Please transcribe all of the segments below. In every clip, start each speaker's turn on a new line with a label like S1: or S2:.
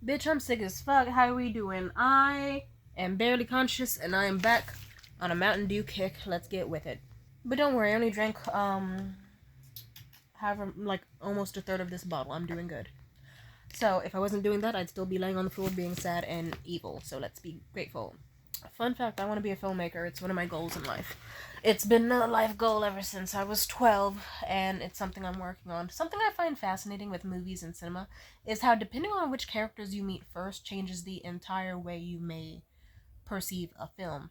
S1: Bitch, I'm sick as fuck. How we doing? I am barely conscious and I am back on a Mountain Dew kick. Let's get with it. But don't worry, I only drank however like almost a third of this bottle. I'm doing good. So if I wasn't doing that, I'd still be laying on the floor being sad and evil. So let's be grateful. Fun fact, I want to be a filmmaker. It's one of my goals in life. It's been a life goal ever since I was 12, and it's something I'm working on. Something I find fascinating with movies and cinema is how, depending on which characters you meet first, changes the entire way you may perceive a film.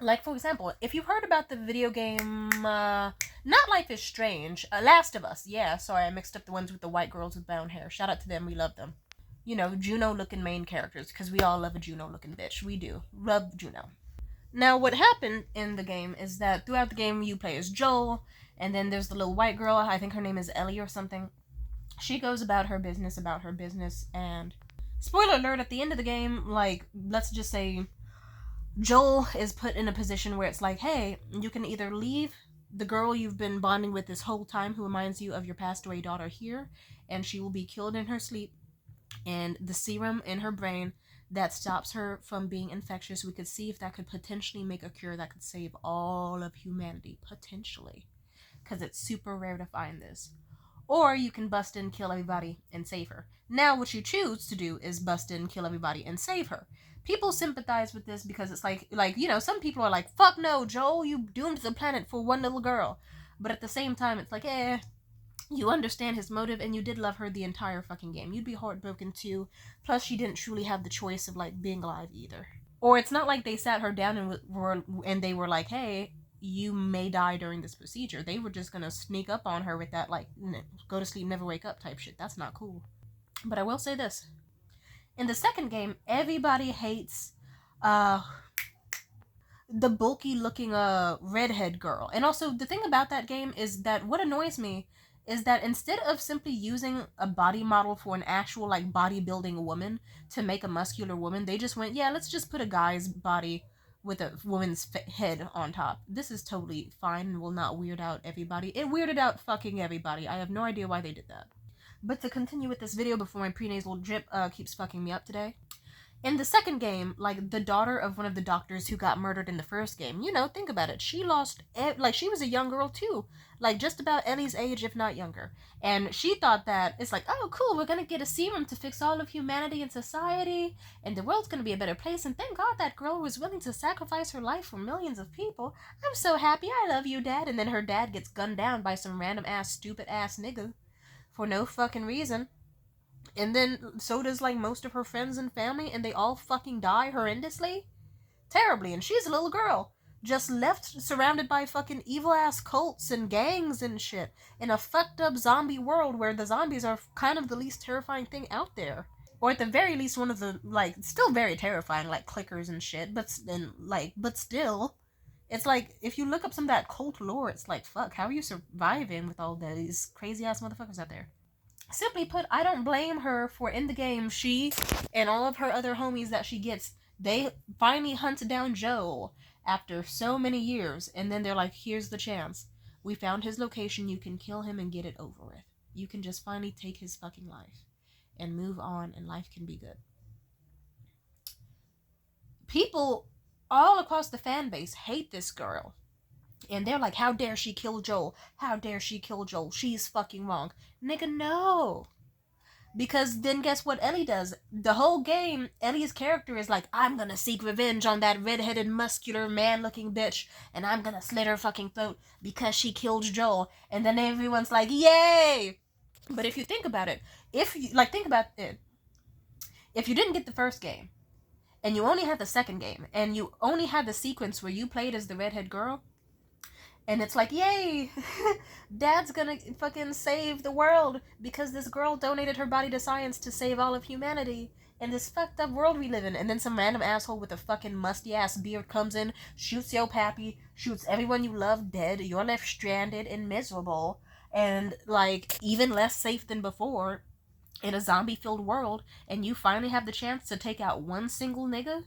S1: Like, for example, if you've heard about the video game, not Life is Strange, Last of Us, yeah, sorry, I mixed up the ones with the white girls with brown hair. Shout out to them, we love them. You know, Juno looking main characters, because we all love a Juno looking bitch. We do. Love Juno. Now, what happened in the game is that throughout the game, you play as Joel, and then there's the little white girl. I think her name is Ellie or something. She goes about her business, and spoiler alert, at the end of the game, like, let's just say Joel is put in a position where it's like, hey, you can either leave the girl you've been bonding with this whole time who reminds you of your passed away daughter here, and she will be killed in her sleep, and the serum in her brain that stops her from being infectious, we could see if that could potentially make a cure that could save all of humanity, potentially, because it's super rare to find this. Or you can bust in, kill everybody, and save her. Now, what you choose to do is bust in, kill everybody, and save her. People sympathize with this because it's like, some people are like, fuck no, Joel, you doomed the planet for one little girl. But at the same time, it's like, you understand his motive, and you did love her the entire fucking game. You'd be heartbroken too. Plus, she didn't truly have the choice of, like, being alive either. Or it's not like they sat her down and they were like, hey, you may die during this procedure. They were just gonna sneak up on her with that, like, go to sleep, never wake up type shit. That's not cool. But I will say this. In the second game, everybody hates, the bulky looking redhead girl. And also the thing about that game is that what annoys me is that instead of simply using a body model for an actual like bodybuilding woman to make a muscular woman, they just went, yeah, let's just put a guy's body with a woman's head on top. This is totally fine and will not weird out everybody. It weirded out fucking everybody. I have no idea why they did that. But to continue with this video before my prenasal drip keeps fucking me up today. In the second game, like, the daughter of one of the doctors who got murdered in the first game, think about it. She lost, she was a young girl too. Like, just about Ellie's age, if not younger. And she thought that, it's like, oh, cool, we're gonna get a serum to fix all of humanity and society, and the world's gonna be a better place, and thank God that girl was willing to sacrifice her life for millions of people. I'm so happy, I love you, Dad. And then her dad gets gunned down by some random-ass, stupid-ass nigga. For no fucking reason. And then so does like most of her friends and family, and they all fucking die horrendously, terribly. And she's a little girl, just left surrounded by fucking evil ass cults and gangs and shit in a fucked up zombie world where the zombies are kind of the least terrifying thing out there, or at the very least one of the like still very terrifying, like clickers and shit. But still, it's like if you look up some of that cult lore, it's like, fuck, how are you surviving with all these crazy ass motherfuckers out there? Simply put, I don't blame her for, in the game, she and all of her other homies that she gets, they finally hunt down Joel after so many years, and then they're like, here's the chance. We found his location, you can kill him and get it over with. You can just finally take his fucking life and move on, and life can be good. People all across the fan base hate this girl. And they're like, how dare she kill Joel? How dare she kill Joel? She's fucking wrong. Nigga, no. Because then guess what Ellie does? The whole game, Ellie's character is like, I'm gonna seek revenge on that redheaded, muscular, man-looking bitch, and I'm gonna slit her fucking throat because she killed Joel. And then everyone's like, yay! But if you think about it, if you didn't get the first game, and you only had the second game, and you only had the sequence where you played as the redhead girl, and it's like, yay, Dad's gonna fucking save the world because this girl donated her body to science to save all of humanity in this fucked up world we live in. And then some random asshole with a fucking musty ass beard comes in, shoots your pappy, shoots everyone you love dead, you're left stranded and miserable, and like even less safe than before in a zombie filled world, and you finally have the chance to take out one single nigga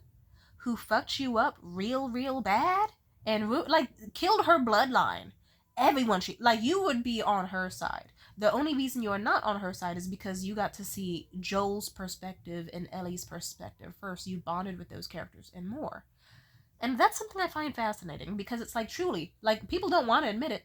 S1: who fucked you up real bad and like killed her bloodline. Everyone, you would be on her side. The only reason you're not on her side is because you got to see Joel's perspective and Ellie's perspective first. You bonded with those characters and more. And that's something I find fascinating because it's like truly, like people don't want to admit it,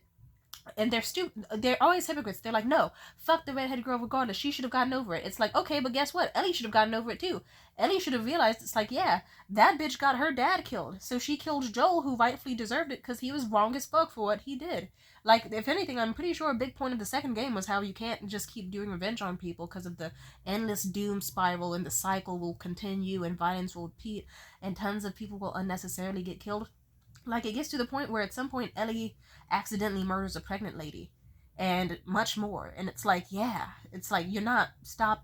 S1: and they're always hypocrites. They're like, no, fuck the redhead girl regardless. She should have gotten over it. It's like, okay, but guess what? Ellie should have gotten over it too. Ellie should have realized it's like, yeah, that bitch got her dad killed. So she killed Joel, who rightfully deserved it because he was wrong as fuck for what he did. Like, if anything, I'm pretty sure a big point of the second game was how you can't just keep doing revenge on people because of the endless doom spiral, and the cycle will continue and violence will repeat and tons of people will unnecessarily get killed. Like, it gets to the point where at some point Ellie accidentally murders a pregnant lady and much more. And it's like, yeah, it's like you're not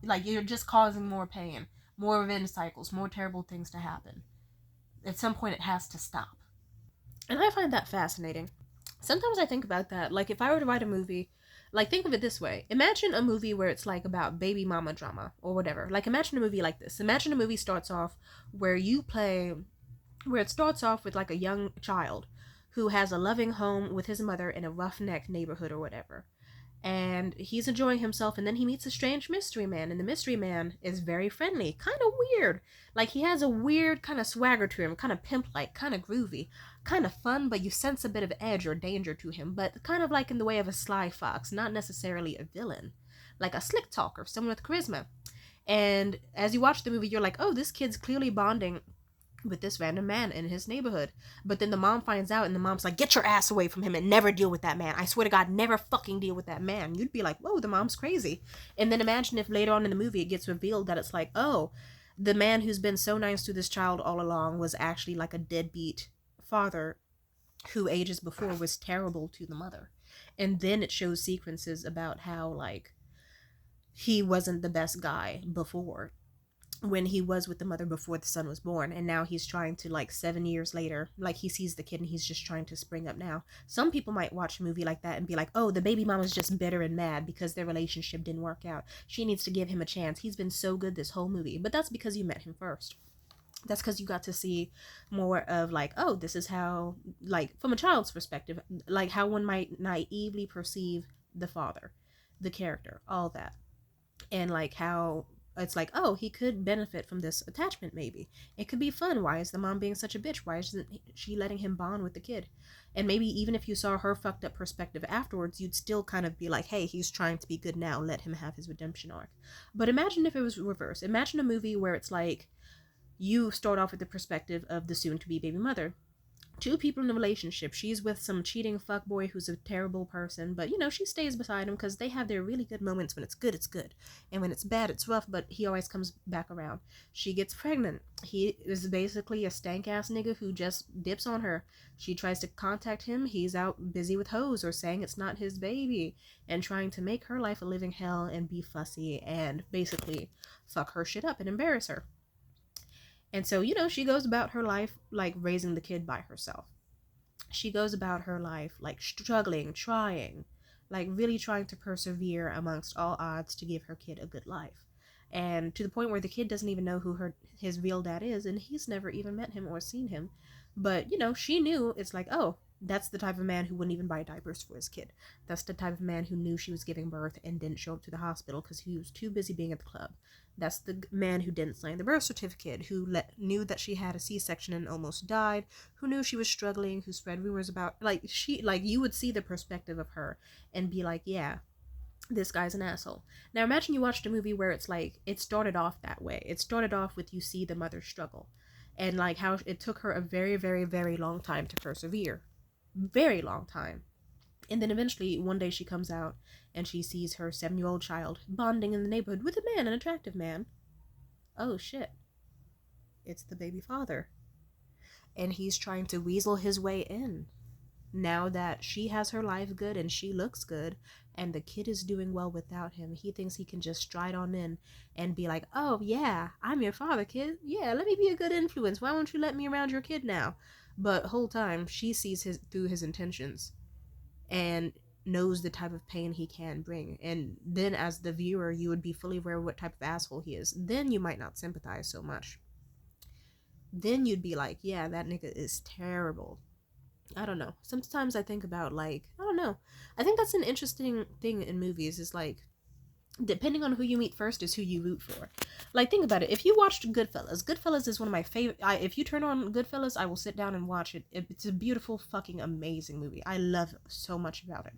S1: like you're just causing more pain, more revenge cycles, more terrible things to happen. At some point it has to stop. And I find that fascinating. Sometimes I think about that. Like, if I were to write a movie, like, think of it this way. Imagine a movie where it's like about baby mama drama or whatever. Like, imagine a movie like this. Imagine a movie starts off where you play where it starts off with like a young child who has a loving home with his mother in a roughneck neighborhood or whatever. And he's enjoying himself, and then he meets a strange mystery man, and the mystery man is very friendly, kind of weird. Like, he has a weird kind of swagger to him, kind of pimp-like, kind of groovy, kind of fun, but you sense a bit of edge or danger to him, but kind of like in the way of a sly fox, not necessarily a villain. Like a slick talker, someone with charisma. And as you watch the movie, you're like, oh, this kid's clearly bonding with this random man in his neighborhood. But then the mom finds out, and the mom's like, get your ass away from him and never deal with that man. I swear to God, never fucking deal with that man. You'd be like, whoa, the mom's crazy. And then imagine if later on in the movie it gets revealed that it's like, oh, the man who's been so nice to this child all along was actually like a deadbeat father who ages before was terrible to the mother. And then it shows sequences about how, like, he wasn't the best guy before, when he was with the mother before the son was born, and now he's trying to, like, 7 years later, like, he sees the kid and he's just trying to spring up now. Some people might watch a movie like that and be like, oh, the baby mama's just bitter and mad because their relationship didn't work out. She needs to give him a chance. He's been so good this whole movie. But that's because you met him first. That's because you got to see more of, like, oh, this is how, like, from a child's perspective, like, how one might naively perceive the father, the character, all that. And, like, how it's like, oh, he could benefit from this attachment, maybe. It could be fun. Why is the mom being such a bitch? Why isn't she letting him bond with the kid? And maybe even if you saw her fucked up perspective afterwards, you'd still kind of be like, hey, he's trying to be good now. Let him have his redemption arc. But imagine if it was reversed. Imagine a movie where it's like, you start off with the perspective of the soon-to-be baby mother. Two people in a relationship. She's with some cheating fuckboy who's a terrible person, but, you know, she stays beside him because they have their really good moments. When it's good, it's good. And when it's bad, it's rough, but he always comes back around. She gets pregnant. He is basically a stank-ass nigga who just dips on her. She tries to contact him. He's out busy with hoes or saying it's not his baby and trying to make her life a living hell and be fussy and basically fuck her shit up and embarrass her. And so, you know, she goes about her life, like, raising the kid by herself. She goes about her life, like, struggling, trying, like, really trying to persevere amongst all odds to give her kid a good life. And to the point where the kid doesn't even know who his real dad is, and he's never even met him or seen him. But, you know, she knew, it's like, oh, that's the type of man who wouldn't even buy diapers for his kid. That's the type of man who knew she was giving birth and didn't show up to the hospital because he was too busy being at the club. That's the man who didn't sign the birth certificate, who knew that she had a C-section and almost died, who knew she was struggling, who spread rumors about, like, you would see the perspective of her and be like, yeah, this guy's an asshole. Now imagine you watched a movie where it's like, it started off that way. It started off with you see the mother struggle. And, like, how it took her a very, very, very long time to persevere. Very long time. And then eventually, one day she comes out and she sees her 7-year-old child bonding in the neighborhood with a man, an attractive man. Oh shit. It's the baby father. And he's trying to weasel his way in. Now that she has her life good and she looks good and the kid is doing well without him, he thinks he can just stride on in and be like, oh yeah, I'm your father, kid. Yeah, let me be a good influence. Why won't you let me around your kid now? But whole time she sees through his intentions and knows the type of pain he can bring. And then as the viewer, you would be fully aware of what type of asshole he is. Then you might not sympathize so much. Then you'd be like, yeah, that nigga is terrible. I don't know. Sometimes I think about like, I don't know. I think that's an interesting thing in movies is like depending on who you meet first is who you root for. Like think about it. If you watched Goodfellas, Goodfellas is one of my favorite. If you turn on Goodfellas, I will sit down and watch it. It's a beautiful, fucking amazing movie. I love so much about it.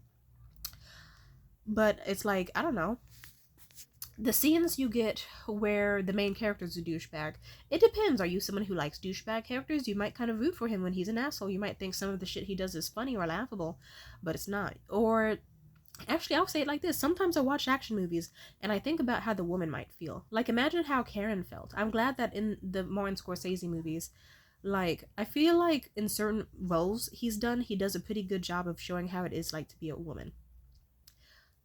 S1: But it's like I don't know. The scenes you get where the main character is a douchebag, it depends. Are you someone who likes douchebag characters? You might kind of root for him when he's an asshole. You might think some of the shit he does is funny or laughable, but it's not. Or actually, I'll say it like this. Sometimes I watch action movies and I think about how the woman might feel. Like, imagine how Karen felt. I'm glad that in the Martin Scorsese movies, like, I feel like in certain roles he's done, he does a pretty good job of showing how it is like to be a woman.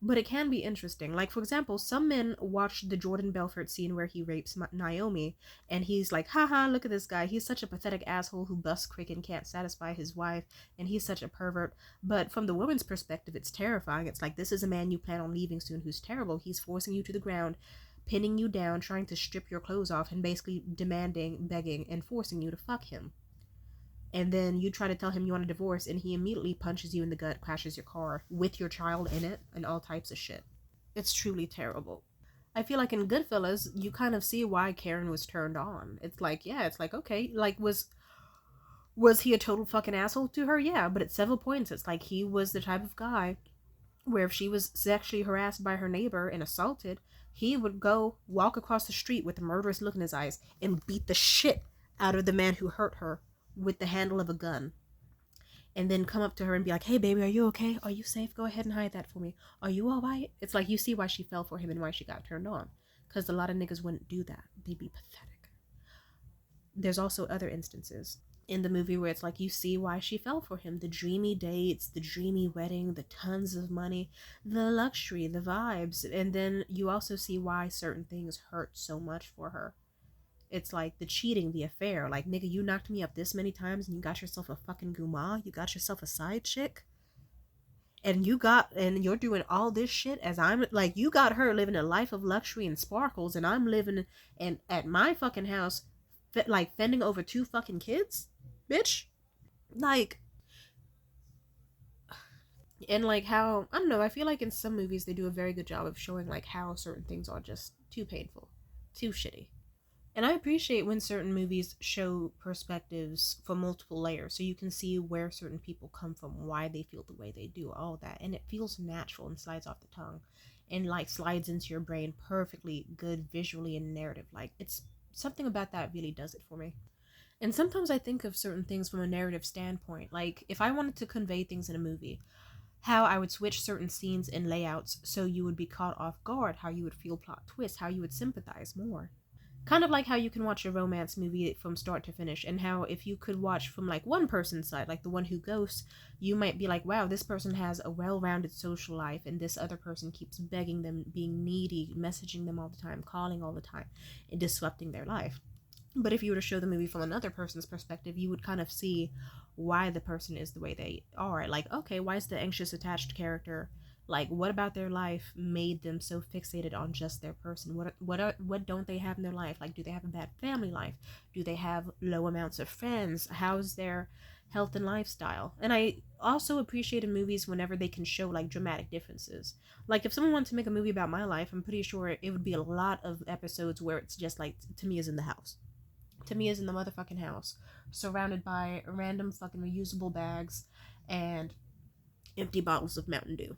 S1: But it can be interesting. Like, for example, some men watch the Jordan Belfort scene where he rapes Naomi, and he's like, haha, look at this guy. He's such a pathetic asshole who busts crick and can't satisfy his wife, and he's such a pervert. But from the woman's perspective, it's terrifying. It's like, this is a man you plan on leaving soon who's terrible. He's forcing you to the ground, pinning you down, trying to strip your clothes off, and basically demanding, begging, and forcing you to fuck him. And then you try to tell him you want a divorce, and he immediately punches you in the gut, crashes your car with your child in it, and all types of shit. It's truly terrible. I feel like in Goodfellas, you kind of see why Karen was turned on. It's like, yeah, it's like, okay, like was he a total fucking asshole to her? Yeah, but at several points, it's like he was the type of guy where if she was sexually harassed by her neighbor and assaulted, he would go walk across the street with a murderous look in his eyes and beat the shit out of the man who hurt her with the handle of a gun, and then come up to her and be like, hey baby, are you okay? Are you safe? Go ahead and hide that for me. Are you alright? It's like you see why she fell for him and why she got turned on. Because a lot of niggas wouldn't do that. They'd be pathetic. There's also other instances in the movie where it's like you see why she fell for him. The dreamy dates, the dreamy wedding, the tons of money, the luxury, the vibes. And then you also see why certain things hurt so much for her. It's like the cheating, the affair. Like, nigga, you knocked me up this many times and you got yourself a fucking guma. You got yourself a side chick. And you're doing all this shit as I'm like, you got her living a life of luxury and sparkles, and I'm living and at my fucking house, like fending over two fucking kids, bitch. Like, and like how, I don't know, I feel like in some movies they do a very good job of showing like how certain things are just too painful, too shitty. And I appreciate when certain movies show perspectives from multiple layers so you can see where certain people come from, why they feel the way they do, all that. And it feels natural and slides off the tongue and like slides into your brain perfectly good visually and narrative. Like it's something about that really does it for me. And sometimes I think of certain things from a narrative standpoint. Like if I wanted to convey things in a movie, how I would switch certain scenes and layouts so you would be caught off guard, how you would feel plot twists, how you would sympathize more. Kind of like how you can watch a romance movie from start to finish, and how if you could watch from like one person's side, like the one who ghosts, you might be like, wow, this person has a well-rounded social life, and this other person keeps begging them, being needy, messaging them all the time, calling all the time, and disrupting their life. But if you were to show the movie from another person's perspective, you would kind of see why the person is the way they are. Like, okay, why is the anxious attached character, like what about their life made them so fixated on just their person? What don't they have in their life? Like, do they have a bad family life? Do they have low amounts of friends? How's their health and lifestyle? And I also appreciate in movies whenever they can show like dramatic differences. Like if someone wanted to make a movie about my life, I'm pretty sure it would be a lot of episodes where it's just like Tamia's in the house. Tamia's in the motherfucking house, surrounded by random fucking reusable bags and empty bottles of Mountain Dew.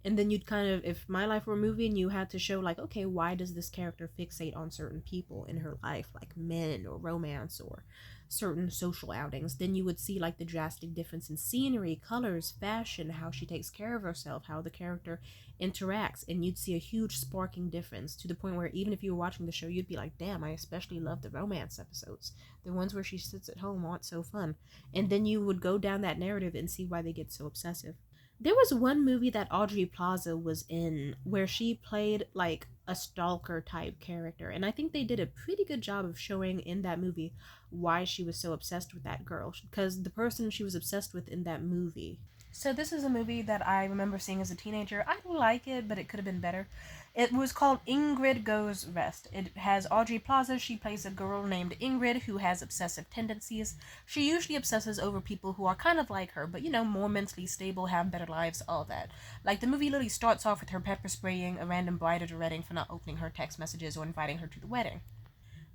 S1: And then you'd kind of, if my life were a movie and you had to show like, okay, why does this character fixate on certain people in her life, like men or romance or certain social outings, then you would see like the drastic difference in scenery, colors, fashion, how she takes care of herself, how the character interacts, and you'd see a huge sparking difference to the point where even if you were watching the show, you'd be like, damn, I especially love the romance episodes, the ones where she sits at home aren't so fun. And then you would go down that narrative and see why they get so obsessive. There was one movie that Audrey Plaza was in where she played like a stalker type character, and I think they did a pretty good job of showing in that movie why she was so obsessed with that girl, because the person she was obsessed with in that movie. So this is a movie that I remember seeing as a teenager. I like it, but it could have been better. It was called Ingrid Goes West. It has Audrey Plaza. She plays a girl named Ingrid who has obsessive tendencies. She usually obsesses over people who are kind of like her, but more mentally stable, have better lives, all that. Like, the movie literally starts off with her pepper spraying a random bride at a wedding for not opening her text messages or inviting her to the wedding.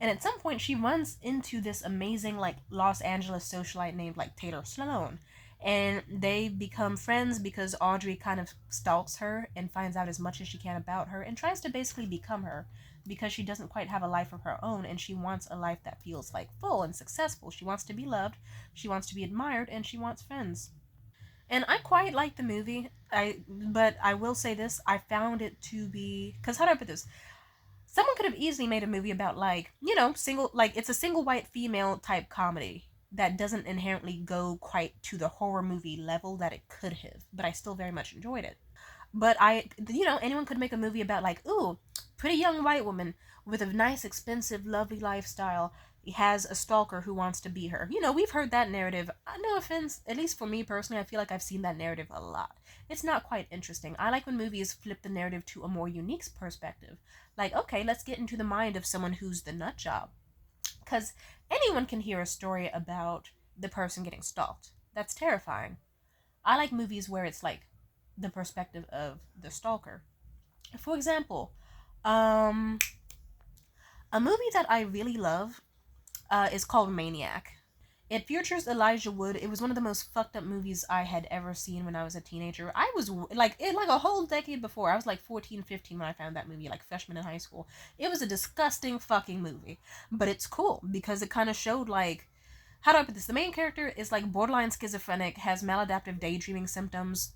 S1: And at some point, she runs into this amazing, like, Los Angeles socialite named, like, Taylor Sloan. And they become friends because Audrey kind of stalks her and finds out as much as she can about her and tries to basically become her because she doesn't quite have a life of her own and she wants a life that feels like full and successful. She wants to be loved, she wants to be admired, and she wants friends. And I quite like the movie. But I will say this, I found it to be, cuz how do I put this? Someone could have easily made a movie about, like, single, like, it's a single white female type comedy that doesn't inherently go quite to the horror movie level that it could have, but I still very much enjoyed it. But anyone could make a movie about, like, ooh, pretty young white woman with a nice, expensive, lovely lifestyle has a stalker who wants to be her. We've heard that narrative. No offense, at least for me personally, I feel like I've seen that narrative a lot. It's not quite interesting. I like when movies flip the narrative to a more unique perspective. Like, okay, let's get into the mind of someone who's the nut job. Because anyone can hear a story about the person getting stalked. That's terrifying. I like movies where it's like the perspective of the stalker. For example, um, a movie that I really love is called Maniac. It features Elijah Wood. It was one of the most fucked up movies I had ever seen when I was a teenager. I was like a whole decade before. I was like 14, 15 when I found that movie, like freshman in high school. It was a disgusting fucking movie. But it's cool because it kind of showed, like, how do I put this? The main character is like borderline schizophrenic, has maladaptive daydreaming symptoms.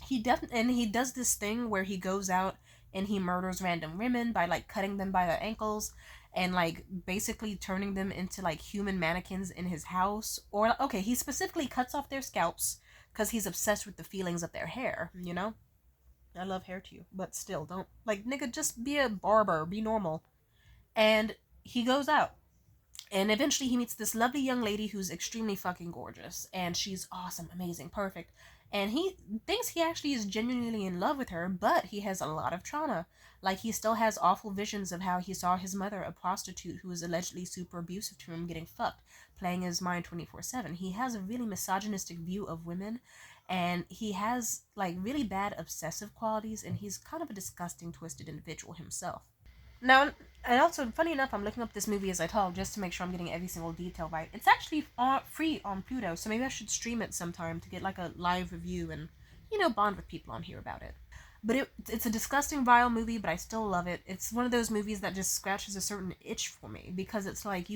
S1: He does this thing where he goes out and he murders random women by, like, cutting them by their ankles and, like, basically turning them into, like, human mannequins in his house. Or, okay, he specifically cuts off their scalps because he's obsessed with the feelings of their hair. I love hair too, but still, don't, like, nigga, just be a barber, be normal. And he goes out and eventually he meets this lovely young lady who's extremely fucking gorgeous. And she's awesome, amazing, perfect. And he thinks he actually is genuinely in love with her, but he has a lot of trauma. Like, he still has awful visions of how he saw his mother, a prostitute who was allegedly super abusive to him, getting fucked, playing in his mind 24/7. He has a really misogynistic view of women, and he has, like, really bad obsessive qualities, and he's kind of a disgusting, twisted individual himself. Now, and also, funny enough, I'm looking up this movie as I talk just to make sure I'm getting every single detail right. It's actually free on Pluto, so maybe I should stream it sometime to get, like, a live review and, bond with people on here about it. But it's a disgusting, vile movie, but I still love it. It's one of those movies that just scratches a certain itch for me because it's like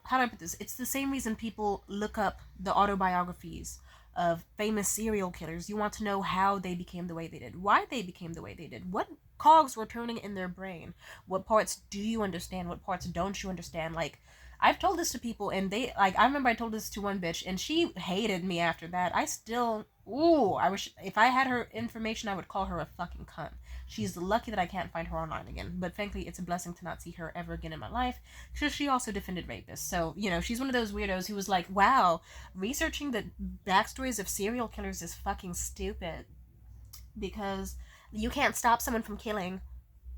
S1: how do I put this? It's the same reason people look up the autobiographies of famous serial killers. You want to know how they became the way they did, why they became the way they did, what cogs were turning in their brain, what parts do you understand, what parts don't you understand. Like, I've told this to people and they, like, I remember I told this to one bitch and she hated me after that. I still, ooh, I wish if I had her information I would call her a fucking cunt. She's lucky that I can't find her online again, but frankly it's a blessing to not see her ever again in my life because she also defended rapists. So, she's one of those weirdos who was like, wow, researching the backstories of serial killers is fucking stupid because you can't stop someone from killing.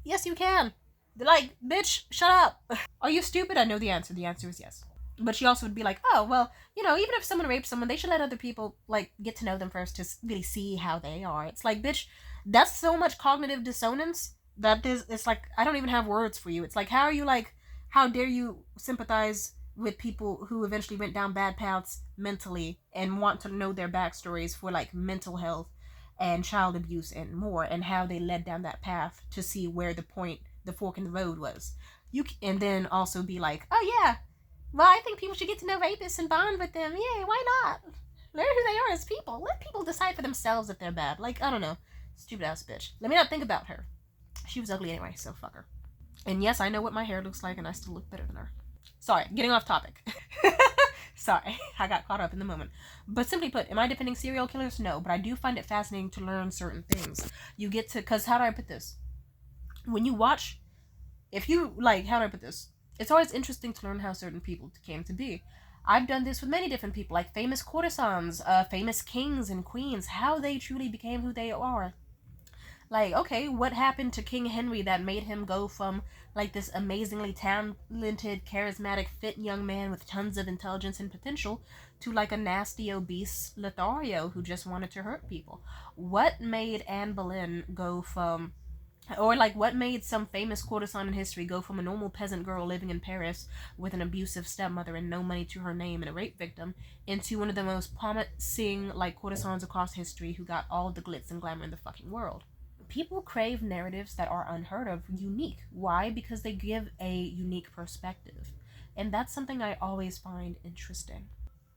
S1: Yes, you can. They're like, bitch, shut up. Are you stupid? I know the answer. The answer is yes. But she also would be like, oh, well, even if someone rapes someone, they should let other people, like, get to know them first to really see how they are. It's like, bitch, that's so much cognitive dissonance that it's like, I don't even have words for you. It's like, how dare you sympathize with people who eventually went down bad paths mentally and want to know their backstories for, like, mental health and child abuse and more, and how they led down that path to see where the fork in the road was. And then also be like, oh yeah, well, I think people should get to know rapists and bond with them. Yay, why not? Learn who they are as people. Let people decide for themselves if they're bad. Like, I don't know. Stupid ass bitch. Let me not think about her. She was ugly anyway, so fuck her. And yes, I know what my hair looks like, and I still look better than her. Sorry, getting off topic. Sorry, I got caught up in the moment. But simply put, am I defending serial killers? No, but I do find it fascinating to learn certain things. You get to, because how do I put this? When you watch, if you, like, how do I put this? It's always interesting to learn how certain people came to be. I've done this with many different people, like famous courtesans, famous kings and queens, how they truly became who they are. Like, okay, what happened to King Henry that made him go from like this amazingly talented, charismatic, fit young man with tons of intelligence and potential to like a nasty, obese Lothario who just wanted to hurt people? What made Anne Boleyn go from, or like what made some famous courtesan in history go from a normal peasant girl living in Paris with an abusive stepmother and no money to her name and a rape victim into one of the most promising like courtesans across history who got all the glitz and glamour in the fucking world? People crave narratives that are unheard of, unique. Why? Because they give a unique perspective. And that's something I always find interesting.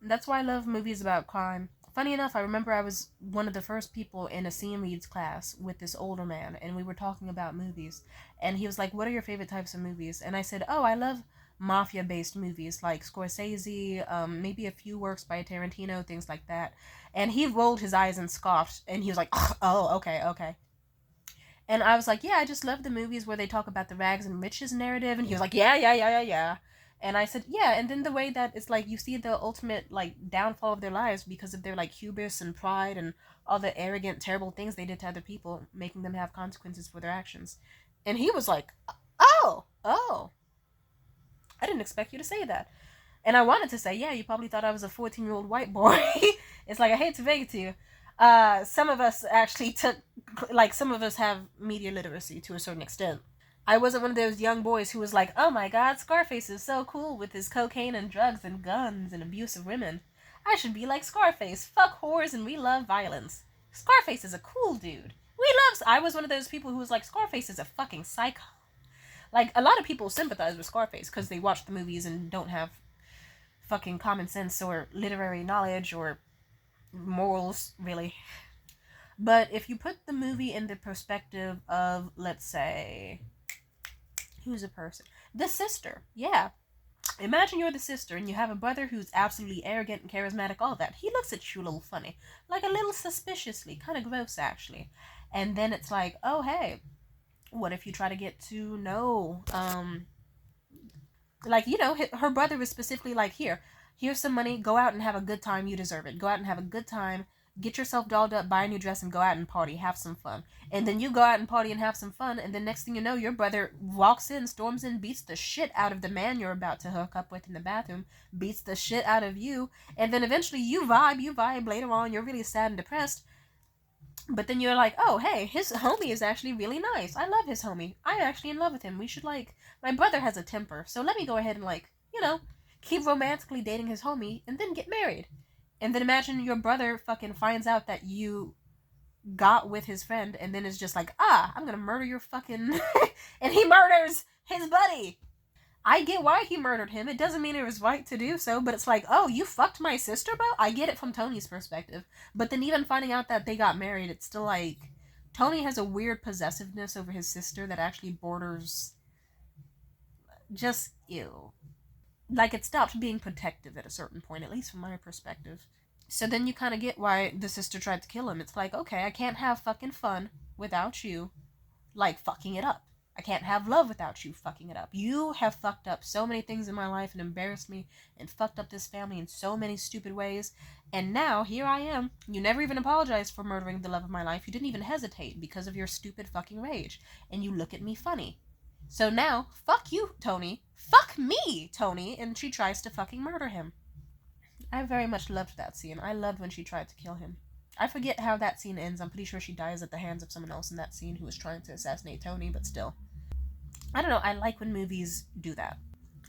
S1: That's why I love movies about crime. Funny enough, I remember I was one of the first people in a scene reads class with this older man, and we were talking about movies. And he was like, "What are your favorite types of movies?" And I said, "Oh, I love mafia based movies like Scorsese, maybe a few works by Tarantino, things like that." And he rolled his eyes and scoffed, and he was like, "Oh, okay, okay." And I was like, yeah, I just love the movies where they talk about the rags and riches narrative. And he was like, yeah, yeah, yeah, yeah, yeah. And I said, yeah. And then the way that it's like you see the ultimate like downfall of their lives because of their like hubris and pride and all the arrogant, terrible things they did to other people, making them have consequences for their actions. And he was like, oh, I didn't expect you to say that. And I wanted to say, yeah, you probably thought I was a 14-year-old white boy. It's like, I hate to break it to you. Some of us actually took, like, some of us have media literacy to a certain extent. I wasn't one of those young boys who was like, oh my god, Scarface is so cool with his cocaine and drugs and guns and abuse of women. I should be like Scarface. Fuck whores and we love violence. Scarface is a cool dude. I was one of those people who was like, Scarface is a fucking psycho. Like, a lot of people sympathize with Scarface because they watch the movies and don't have fucking common sense or literary knowledge or morals, really. But if you put the movie in the perspective of, let's say, who's a person? The sister. Yeah. Imagine you're the sister and you have a brother who's absolutely arrogant and charismatic, all that. He looks at you a little funny. Like a little suspiciously. Kind of gross, actually. And then it's like, oh, hey, what if you try to get to know, like, you know, her brother was specifically like, here's some money, go out and have a good time, you deserve it, go out and have a good time, get yourself dolled up, buy a new dress and go out and party, have some fun. And then you go out and party and have some fun, and then next thing you know, your brother walks in, storms in, beats the shit out of the man you're about to hook up with in the bathroom, beats the shit out of you, and then eventually you vibe later on, you're really sad and depressed. But then you're like, oh, hey, his homie is actually really nice. I love his homie. I'm actually in love with him. We should, like, my brother has a temper, so let me go ahead and, like, you know, keep romantically dating his homie and then get married. And then imagine your brother fucking finds out that you got with his friend and then is just like, I'm gonna murder your fucking. And he murders his buddy. I get why he murdered him. It doesn't mean it was right to do so, but it's like, oh, you fucked my sister, bro? I get it from Tony's perspective. But then even finding out that they got married, it's still like, Tony has a weird possessiveness over his sister that actually borders just ew. Like, it stopped being protective at a certain point, at least from my perspective. So then you kind of get why the sister tried to kill him. It's like, okay, I can't have fucking fun without you, like, fucking it up. I can't have love without you fucking it up. You have fucked up so many things in my life and embarrassed me and fucked up this family in so many stupid ways. And now, here I am. You never even apologized for murdering the love of my life. You didn't even hesitate because of your stupid fucking rage. And you look at me funny. So now, fuck you, Tony. Fuck me, Tony. And she tries to fucking murder him. I very much loved that scene. I loved when she tried to kill him. I forget how that scene ends. I'm pretty sure she dies at the hands of someone else in that scene who was trying to assassinate Tony, but still. I don't know, I like when movies do that.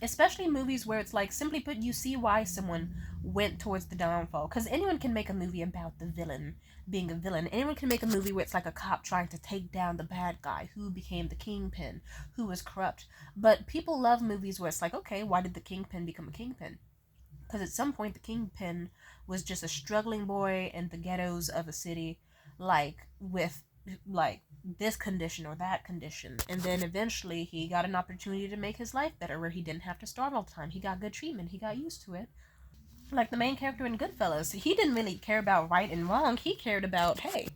S1: Especially movies where it's like, simply put, you see why someone went towards the downfall. Because anyone can make a movie about the villain being a villain. Anyone can make a movie where it's like a cop trying to take down the bad guy who became the kingpin, who was corrupt. But people love movies where it's like, okay, why did the kingpin become a kingpin? Because at some point the kingpin was just a struggling boy in the ghettos of a city, like, with, like, this condition or that condition, and then eventually he got an opportunity to make his life better where he didn't have to starve all the time. He got good treatment, he got used to it. Like the main character in Goodfellas, he didn't really care about right and wrong. He cared about, hey,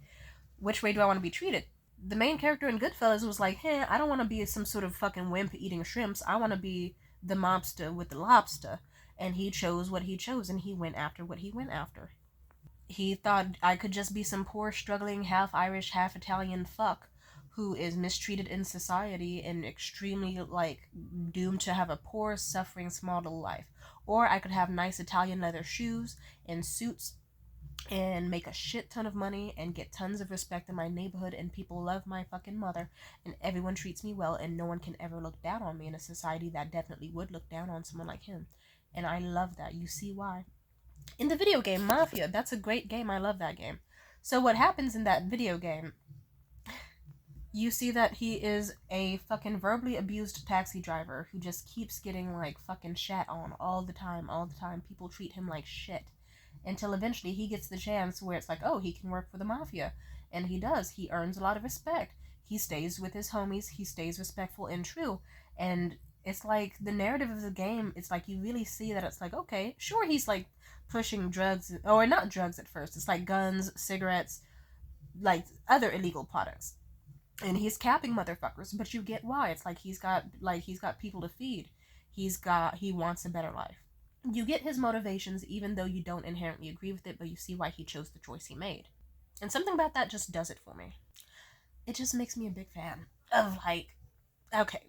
S1: which way do I want to be treated? The main character in Goodfellas was like, hey, I don't want to be some sort of fucking wimp eating shrimps. I want to be the mobster with the lobster. And he chose what he chose, and he went after what he went after. He thought I could just be some poor, struggling, half Irish, half Italian fuck who is mistreated in society and extremely like doomed to have a poor, suffering, small little life. Or I could have nice Italian leather shoes and suits and make a shit ton of money and get tons of respect in my neighborhood, and people love my fucking mother, and everyone treats me well, and no one can ever look down on me in a society that definitely would look down on someone like him. And I love that. You see why. In the video game Mafia, that's a great game. I love that game. So what happens in that video game, you see that he is a fucking verbally abused taxi driver who just keeps getting like fucking shat on all the time, all the time. People treat him like shit until eventually he gets the chance where it's like, oh, he can work for the mafia. And he does. He earns a lot of respect. He stays with his homies. He stays respectful and true. And it's like the narrative of the game, it's like you really see that it's like, okay, sure, he's like pushing drugs, or not drugs at first. It's like guns, cigarettes, like other illegal products. And he's capping motherfuckers, but you get why. It's like he's got people to feed. He wants a better life. You get his motivations even though you don't inherently agree with it, but you see why he chose the choice he made. And something about that just does it for me. It just makes me a big fan of like, okay,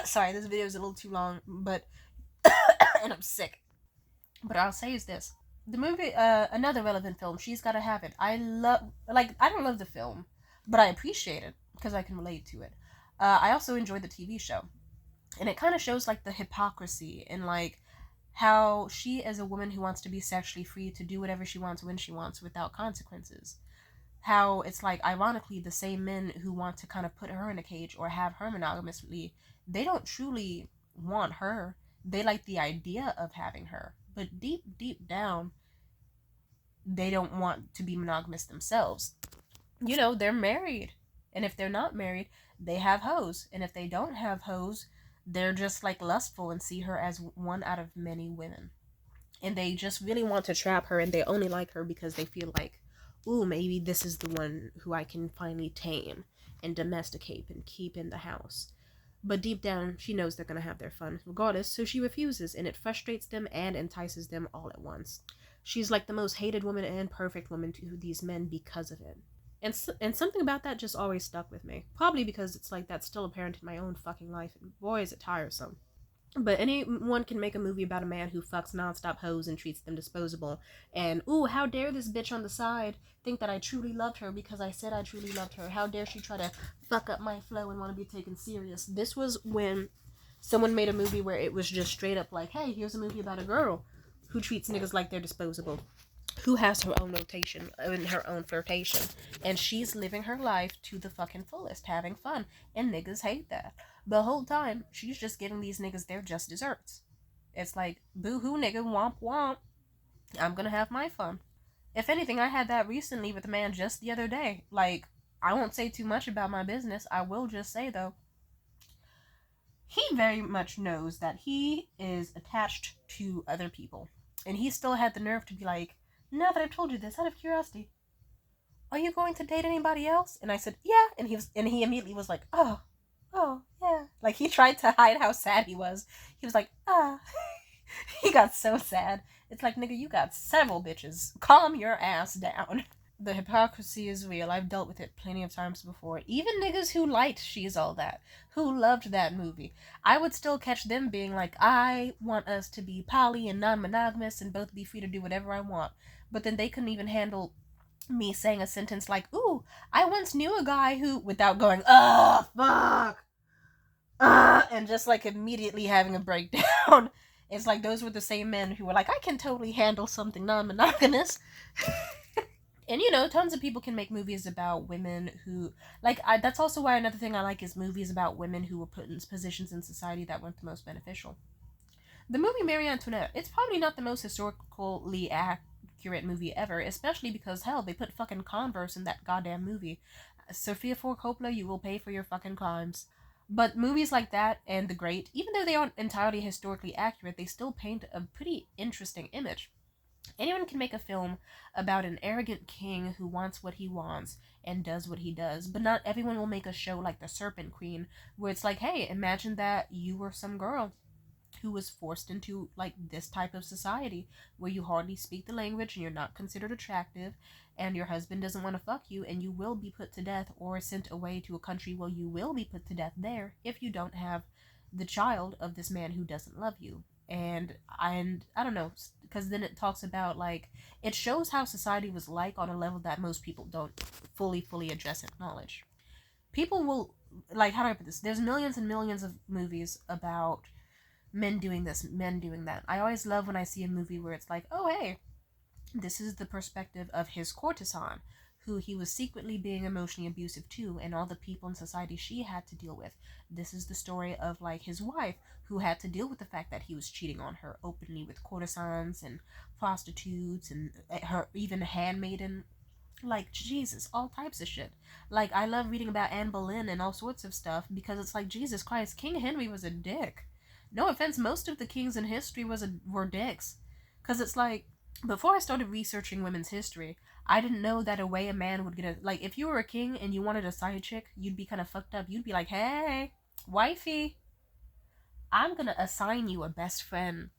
S1: sorry, this video is a little too long, but and I'm sick. But I'll say is this. The movie, another relevant film, She's Gotta Have It. I don't love the film, but I appreciate it because I can relate to it. I also enjoyed the TV show. And it kind of shows like the hypocrisy and like how she is a woman who wants to be sexually free to do whatever she wants when she wants without consequences. How it's like, ironically, the same men who want to kind of put her in a cage or have her monogamously, they don't truly want her. They like the idea of having her. But deep, deep down, they don't want to be monogamous themselves. You know, they're married. And if they're not married, they have hoes. And if they don't have hoes, they're just like lustful and see her as one out of many women. And they just really want to trap her, and they only like her because they feel like, ooh, maybe this is the one who I can finally tame and domesticate and keep in the house. But deep down, she knows they're going to have their fun regardless, so she refuses, and it frustrates them and entices them all at once. She's like the most hated woman and perfect woman to these men because of it. And something about that just always stuck with me. Probably because it's like that's still apparent in my own fucking life, and boy is it tiresome. But anyone can make a movie about a man who fucks nonstop hoes and treats them disposable. And, ooh, how dare this bitch on the side think that I truly loved her because I said I truly loved her. How dare she try to fuck up my flow and want to be taken serious. This was when someone made a movie where it was just straight up like, hey, here's a movie about a girl who treats niggas like they're disposable, who has her own rotation and her own flirtation, and she's living her life to the fucking fullest, having fun, and niggas hate that. The whole time, she's just giving these niggas their just desserts. It's like, boo-hoo, nigga, womp womp. I'm gonna have my fun. If anything, I had that recently with a man just the other day. Like, I won't say too much about my business. I will just say, though, he very much knows that he is attached to other people. And he still had the nerve to be like, now that I've told you this, out of curiosity, are you going to date anybody else? And I said, yeah. And he immediately was like, oh, yeah. Like, he tried to hide how sad he was. He was like, ah. He got so sad. It's like, nigga, you got several bitches. Calm your ass down. The hypocrisy is real. I've dealt with it plenty of times before. Even niggas who liked She's All That, who loved that movie, I would still catch them being like, I want us to be poly and non-monogamous and both be free to do whatever I want. But then they couldn't even handle me saying a sentence like, ooh, I once knew a guy who, without going, fuck, and just like immediately having a breakdown. It's like those were the same men who were like, I can totally handle something non-monogamous. And, you know, tons of people can make movies about women who, like, that's also why another thing I like is movies about women who were put in positions in society that weren't the most beneficial. The movie Marie Antoinette, it's probably not the most historically accurate movie ever, especially because, hell, they put fucking Converse in that goddamn movie. Sophia Ford Coppola, you will pay for your fucking crimes. But movies like that and The Great, even though they aren't entirely historically accurate, they still paint a pretty interesting image. Anyone can make a film about an arrogant king who wants what he wants and does what he does, but not everyone will make a show like The Serpent Queen, where it's like, hey, imagine that you were some girl who was forced into like this type of society where you hardly speak the language and you're not considered attractive and your husband doesn't want to fuck you and you will be put to death or sent away to a country where you will be put to death there if you don't have the child of this man who doesn't love you. And I don't know, because then it talks about like it shows how society was like on a level that most people don't fully address and acknowledge. People will, like, how do I put this, there's millions and millions of movies about men doing this, men doing that. I always love when I see a movie where it's like, oh hey, this is the perspective of his courtesan, who he was secretly being emotionally abusive to, and all the people in society she had to deal with. This is the story of like his wife, who had to deal with the fact that he was cheating on her openly with courtesans and prostitutes and her even handmaiden. Like Jesus, all types of shit. Like I love reading about Anne Boleyn and all sorts of stuff because it's like Jesus Christ, King Henry was a dick. No offense, most of the kings in history were dicks. Cause it's like before I started researching women's history, I didn't know that a way a man would get a like if you were a king and you wanted a side chick, you'd be kind of fucked up. You'd be like, hey, wifey, I'm gonna assign you a best friend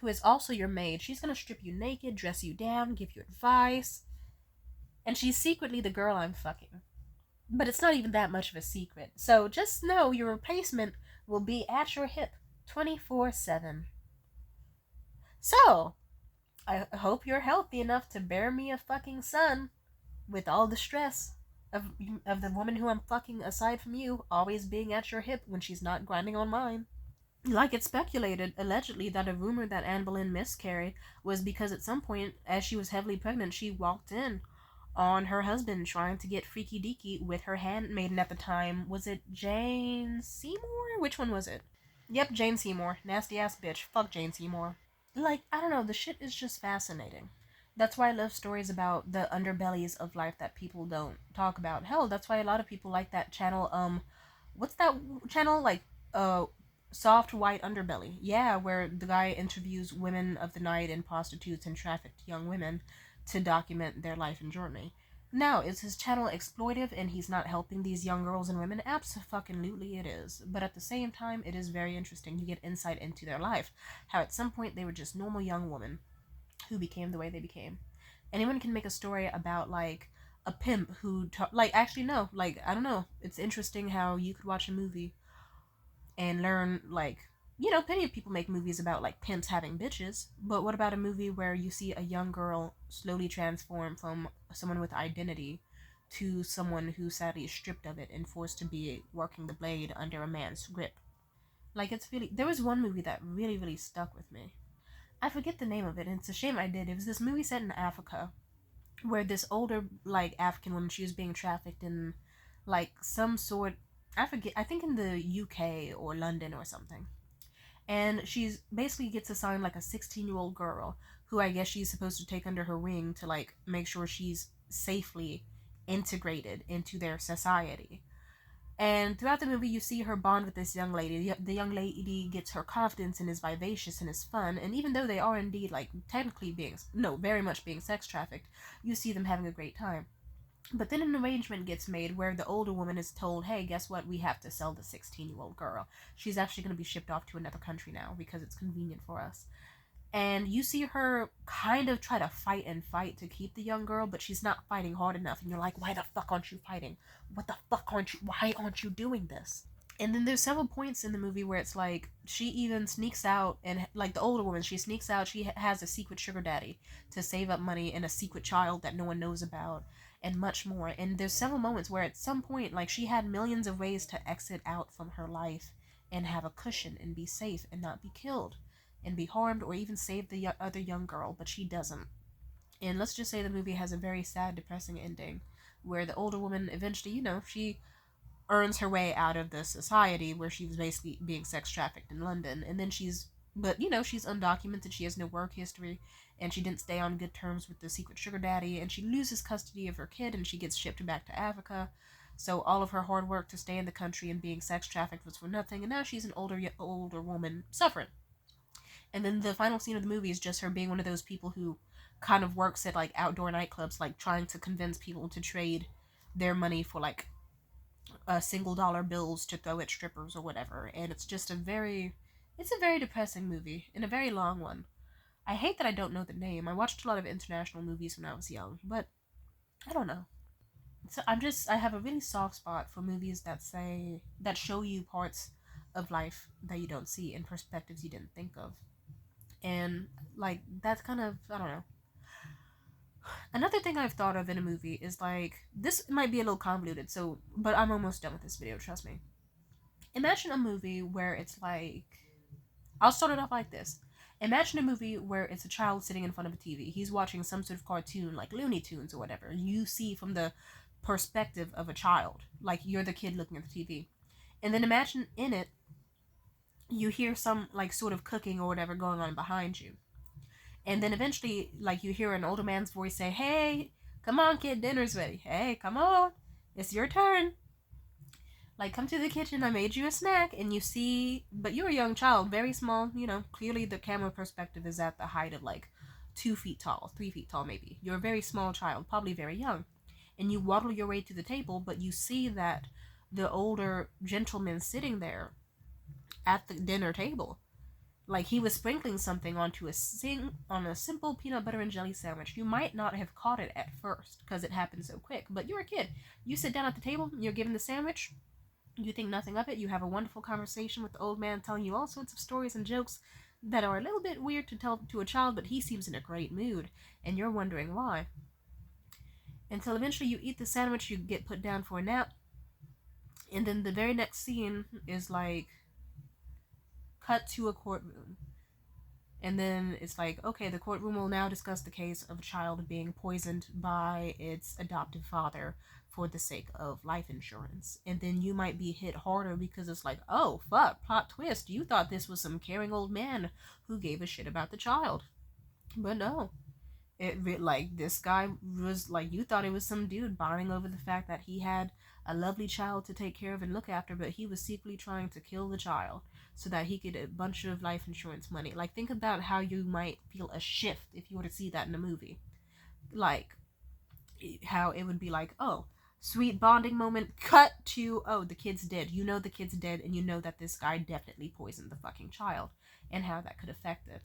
S1: who is also your maid. She's gonna strip you naked, dress you down, give you advice, and she's secretly the girl I'm fucking. But it's not even that much of a secret. So just know your replacement will be at your hip 24/7. So, I hope you're healthy enough to bear me a fucking son with all the stress of the woman who I'm fucking aside from you always being at your hip when she's not grinding on mine. Like it's speculated, allegedly, that a rumor that Anne Boleyn miscarried was because at some point, as she was heavily pregnant, she walked in on her husband trying to get freaky deaky with her handmaiden at the time. Was it Jane Seymour? Which one was it? Yep, Jane Seymour. Nasty ass bitch. Fuck Jane Seymour. Like, I don't know, the shit is just fascinating. That's why I love stories about the underbellies of life that people don't talk about. Hell, that's why a lot of people like that channel, what's that channel? Like, uh, Soft White Underbelly. Yeah, where the guy interviews women of the night and prostitutes and trafficked young women to document their life and journey. Now, is his channel exploitive and he's not helping these young girls and women? Absolutely it is. But at the same time, it is very interesting. You get insight into their life. How at some point they were just normal young women who became the way they became. Anyone can make a story about like a pimp who like actually no, like I don't know. It's interesting how you could watch a movie and learn like plenty of people make movies about like pimps having bitches, but what about a movie where you see a young girl slowly transform from someone with identity to someone who sadly is stripped of it and forced to be working the blade under a man's grip? Like it's really there was one movie that really stuck with me. I forget the name of it, and it's a shame I did. It was this movie set in Africa where this older like African woman, she was being trafficked in like some sort, I forget, I think in the UK or London or something. And she's basically gets assigned like a 16-year-old girl who I guess she's supposed to take under her wing to like make sure she's safely integrated into their society. And throughout the movie, you see her bond with this young lady. The young lady gets her confidence and is vivacious and is fun. And even though they are indeed, like, technically being, no, very much being sex trafficked, you see them having a great time. But then an arrangement gets made where the older woman is told, hey, guess what? We have to sell the 16-year-old girl. She's actually going to be shipped off to another country now because it's convenient for us. And you see her kind of try to fight and fight to keep the young girl, but she's not fighting hard enough. And you're like, why the fuck aren't you fighting? What the fuck aren't you? Why aren't you doing this? And then there's several points in the movie where it's like she even sneaks out and like the older woman, she sneaks out. She has a secret sugar daddy to save up money and a secret child that no one knows about and much more. And there's several moments where at some point like she had millions of ways to exit out from her life and have a cushion and be safe and not be killed and be harmed or even save the other young girl, but she doesn't. And let's just say the movie has a very sad, depressing ending where the older woman eventually, she earns her way out of the society where she was basically being sex trafficked in London. And then she's undocumented, she has no work history, and she didn't stay on good terms with the secret sugar daddy, and she loses custody of her kid and she gets shipped back to Africa. So all of her hard work to stay in the country and being sex trafficked was for nothing, and now she's an older woman suffering. And then the final scene of the movie is just her being one of those people who kind of works at like outdoor nightclubs, like trying to convince people to trade their money for like single dollar bills to throw at strippers or whatever. And it's just a very It's a very depressing movie, and a very long one. I hate that I don't know the name. I watched a lot of international movies when I was young, but I don't know. So I have a really soft spot for movies that show you parts of life that you don't see and perspectives you didn't think of. And like that's kind of, I don't know. Another thing I've thought of in a movie is like, this might be a little convoluted, so but I'm almost done with this video, trust me. Imagine a movie where it's like, I'll start it off like this. Imagine a movie where it's a child sitting in front of a TV. He's watching some sort of cartoon like Looney Tunes or whatever. You see from the perspective of a child, like you're the kid looking at the TV. And then imagine in it, you hear some like sort of cooking or whatever going on behind you. And then eventually, like, you hear an older man's voice say, "Hey, come on, kid, dinner's ready. Hey, come on, it's your turn. Like, come to the kitchen, I made you a snack." And you see, but you're a young child, very small, you know, clearly the camera perspective is at the height of like 2 feet tall, 3 feet tall, maybe. You're a very small child, probably very young. And you waddle your way to the table, but you see that the older gentleman sitting there at the dinner table, like he was sprinkling something onto on a simple peanut butter and jelly sandwich. You might not have caught it at first because it happened so quick, but you're a kid. You sit down at the table, you're given the sandwich, you think nothing of it, you have a wonderful conversation with the old man telling you all sorts of stories and jokes that are a little bit weird to tell to a child, but he seems in a great mood, and you're wondering why. Until eventually you eat the sandwich, you get put down for a nap, and then the very next scene is like cut to a courtroom. And then it's like, okay, the courtroom will now discuss the case of a child being poisoned by its adoptive father for the sake of life insurance. And then you might be hit harder because it's like, oh, fuck, plot twist. You thought this was some caring old man who gave a shit about the child. But no. Like, this guy was like, you thought it was some dude bonding over the fact that he had a lovely child to take care of and look after, but he was secretly trying to kill the child so that he could get a bunch of life insurance money. Like, think about how you might feel a shift if you were to see that in a movie. Like, how it would be like, oh, sweet bonding moment, cut to, oh, the kid's dead. You know the kid's dead, and you know that this guy definitely poisoned the fucking child, and how that could affect it.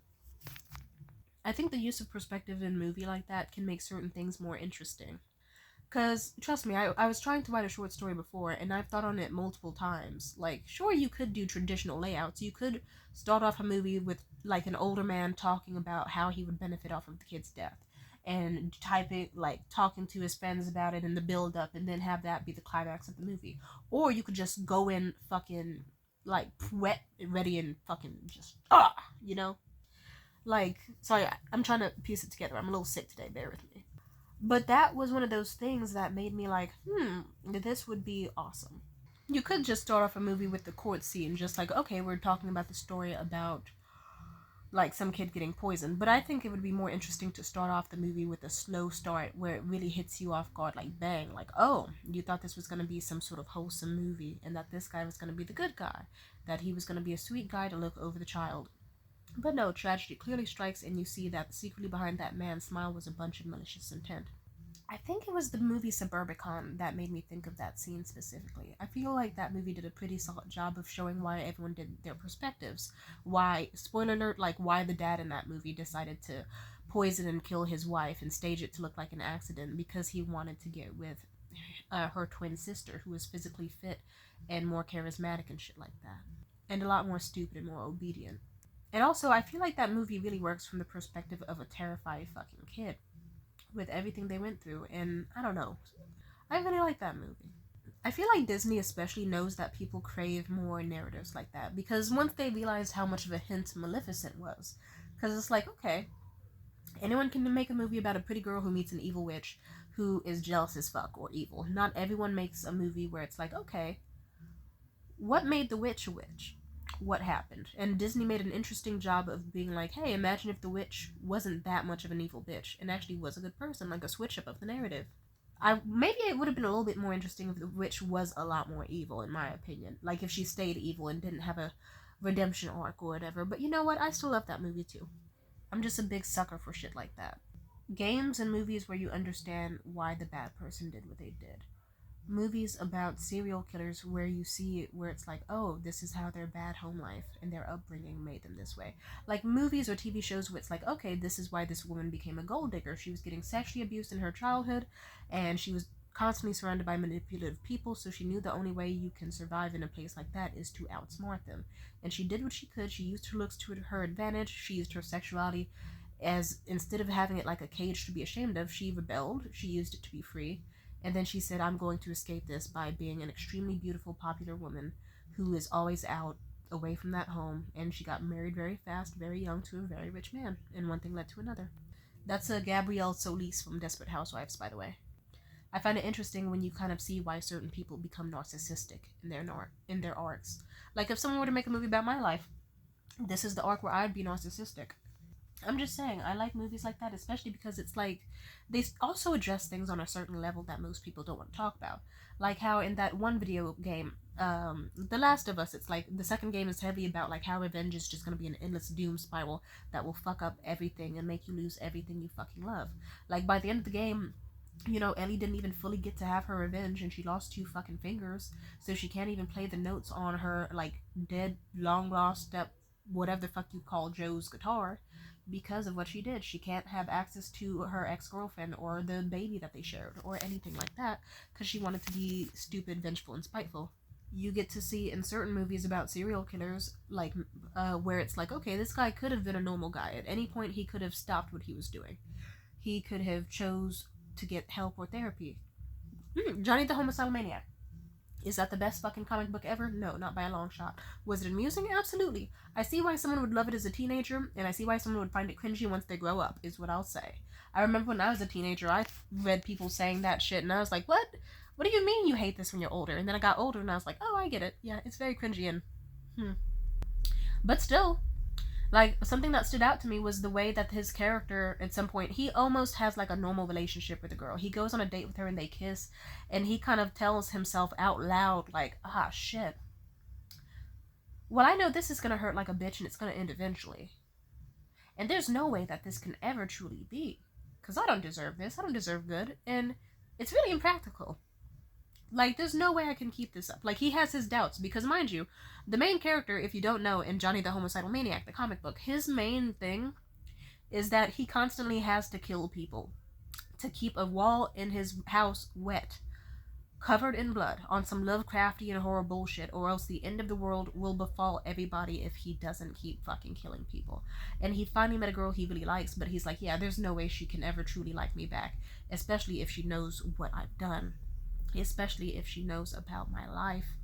S1: I think the use of perspective in a movie like that can make certain things more interesting. Because, trust me, I was trying to write a short story before, and I've thought on it multiple times. Like, sure, you could do traditional layouts. You could start off a movie with, like, an older man talking about how he would benefit off of the kid's death. And talking to his friends about it in the build up, and then have that be the climax of the movie. Or you could just go in fucking, like, wet, ready, and fucking just, you know? Like, sorry, I'm trying to piece it together. I'm a little sick today, bear with me. But that was one of those things that made me like, this would be awesome. You could just start off a movie with the court scene, just like, okay, we're talking about the story about, like, some kid getting poisoned. But I think it would be more interesting to start off the movie with a slow start where it really hits you off guard, like, bang, like, oh, you thought this was going to be some sort of wholesome movie, and that this guy was going to be the good guy, that he was going to be a sweet guy to look over the child. But no, tragedy clearly strikes, and you see that secretly behind that man's smile was a bunch of malicious intent. I think it was the movie Suburbicon that made me think of that scene specifically. I feel like that movie did a pretty solid job of showing why everyone did their perspectives. Why, spoiler alert, like why the dad in that movie decided to poison and kill his wife and stage it to look like an accident because he wanted to get with her twin sister, who was physically fit and more charismatic and shit like that. And a lot more stupid and more obedient. And also, I feel like that movie really works from the perspective of a terrified fucking kid with everything they went through. And I don't know. I really like that movie. I feel like Disney especially knows that people crave more narratives like that. Because once they realized how much of a hint Maleficent was. Because it's like, okay, anyone can make a movie about a pretty girl who meets an evil witch who is jealous as fuck or evil. Not everyone makes a movie where it's like, okay, what made the witch a witch? What happened? And Disney made an interesting job of being like, hey, imagine if the witch wasn't that much of an evil bitch and actually was a good person, like a switch up of the narrative. Maybe it would have been a little bit more interesting if the witch was a lot more evil, in my opinion. Like if she stayed evil and didn't have a redemption arc or whatever. But you know what? I still love that movie too. I'm just a big sucker for shit like that. Games and movies where you understand why the bad person did what they did. movies about serial killers where you see it where it's like, oh, this is how their bad home life and their upbringing made them this way. Like movies or TV shows where it's like, okay, this is why this woman became a gold digger. She was getting sexually abused in her childhood, and she was constantly surrounded by manipulative people, so she knew the only way you can survive in a place like that is to outsmart them. And she did what she could. She used her looks to her advantage. She used her sexuality as, instead of having it like a cage to be ashamed of, she rebelled. She used it to be free. And then she said, I'm going to escape this by being an extremely beautiful, popular woman who is always out, away from that home. And she got married very fast, very young, to a very rich man. And one thing led to another. That's a Gabrielle Solis from Desperate Housewives, by the way. I find it interesting when you kind of see why certain people become narcissistic in their arcs. Like if someone were to make a movie about my life, this is the arc where I'd be narcissistic. I'm just saying, I like movies like that, especially because it's like they also address things on a certain level that most people don't want to talk about. Like how in that one video game, The Last of Us, it's like the second game is heavy about like how revenge is just gonna be an endless doom spiral that will fuck up everything and make you lose everything you fucking love. Like by the end of the game, you know, Ellie didn't even fully get to have her revenge, and she lost 2 fucking fingers, so she can't even play the notes on her like dead, long lost step, whatever the fuck you call Joe's guitar, because of what she did. She can't have access to her ex-girlfriend or the baby that they shared or anything like that because she wanted to be stupid, vengeful, and spiteful. You get to see in certain movies about serial killers, like where it's like, okay, this guy could have been a normal guy. At any point, he could have stopped what he was doing. He could have chose to get help or therapy. Johnny the Homicidal Maniac. Is that the best fucking comic book ever? No, not by a long shot. Was it amusing? Absolutely. I see why someone would love it as a teenager, and I see why someone would find it cringy once they grow up, is what I'll say. I remember when I was a teenager, I read people saying that shit, and I was like, what? What do you mean you hate this when you're older? And then I got older, and I was like, oh, I get it. Yeah, it's very cringy, and But still, like, something that stood out to me was the way that his character, at some point, he almost has, like, a normal relationship with a girl. He goes on a date with her and they kiss, and he kind of tells himself out loud, like, ah, shit. Well, I know this is gonna hurt like a bitch and it's gonna end eventually. And there's no way that this can ever truly be. Because I don't deserve this. I don't deserve good. And it's really impractical. Like, there's no way I can keep this up. Like, he has his doubts. Because, mind you, the main character, if you don't know, in Johnny the Homicidal Maniac, the comic book, his main thing is that he constantly has to kill people to keep a wall in his house wet, covered in blood, on some Lovecrafty and horror bullshit, or else the end of the world will befall everybody if he doesn't keep fucking killing people. And he finally met a girl he really likes, but he's like, yeah, there's no way she can ever truly like me back, especially if she knows what I've done, especially if she knows about my life.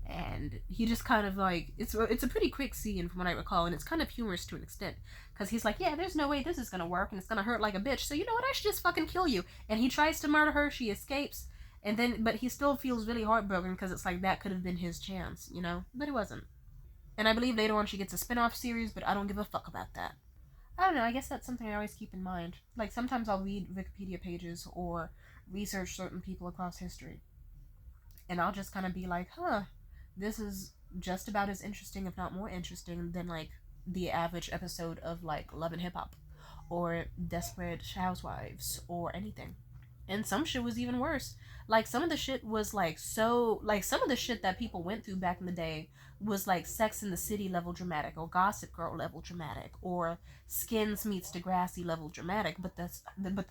S1: And he just kind of like, it's a pretty quick scene from what I recall, and it's kind of humorous to an extent, because he's like, yeah, there's no way this is gonna work, and it's gonna hurt like a bitch, so you know what, I should just fucking kill you. And he tries to murder her, she escapes, and then, but he still feels really heartbroken, because it's like, that could have been his chance, you know, but it wasn't. And I believe later on she gets a spin-off series, but I don't give a fuck about that. I don't know, I guess that's something I always keep in mind. Like, sometimes I'll read Wikipedia pages, or research certain people across history, and I'll just kind of be like, huh, this is just about as interesting, if not more interesting, than like the average episode of like Love and Hip Hop or Desperate Housewives or anything. And some shit was even worse. Like some of the shit was like so, like some of the shit that people went through back in the day was like Sex in the City level dramatic, or Gossip Girl level dramatic, or Skins meets Degrassi level dramatic. But the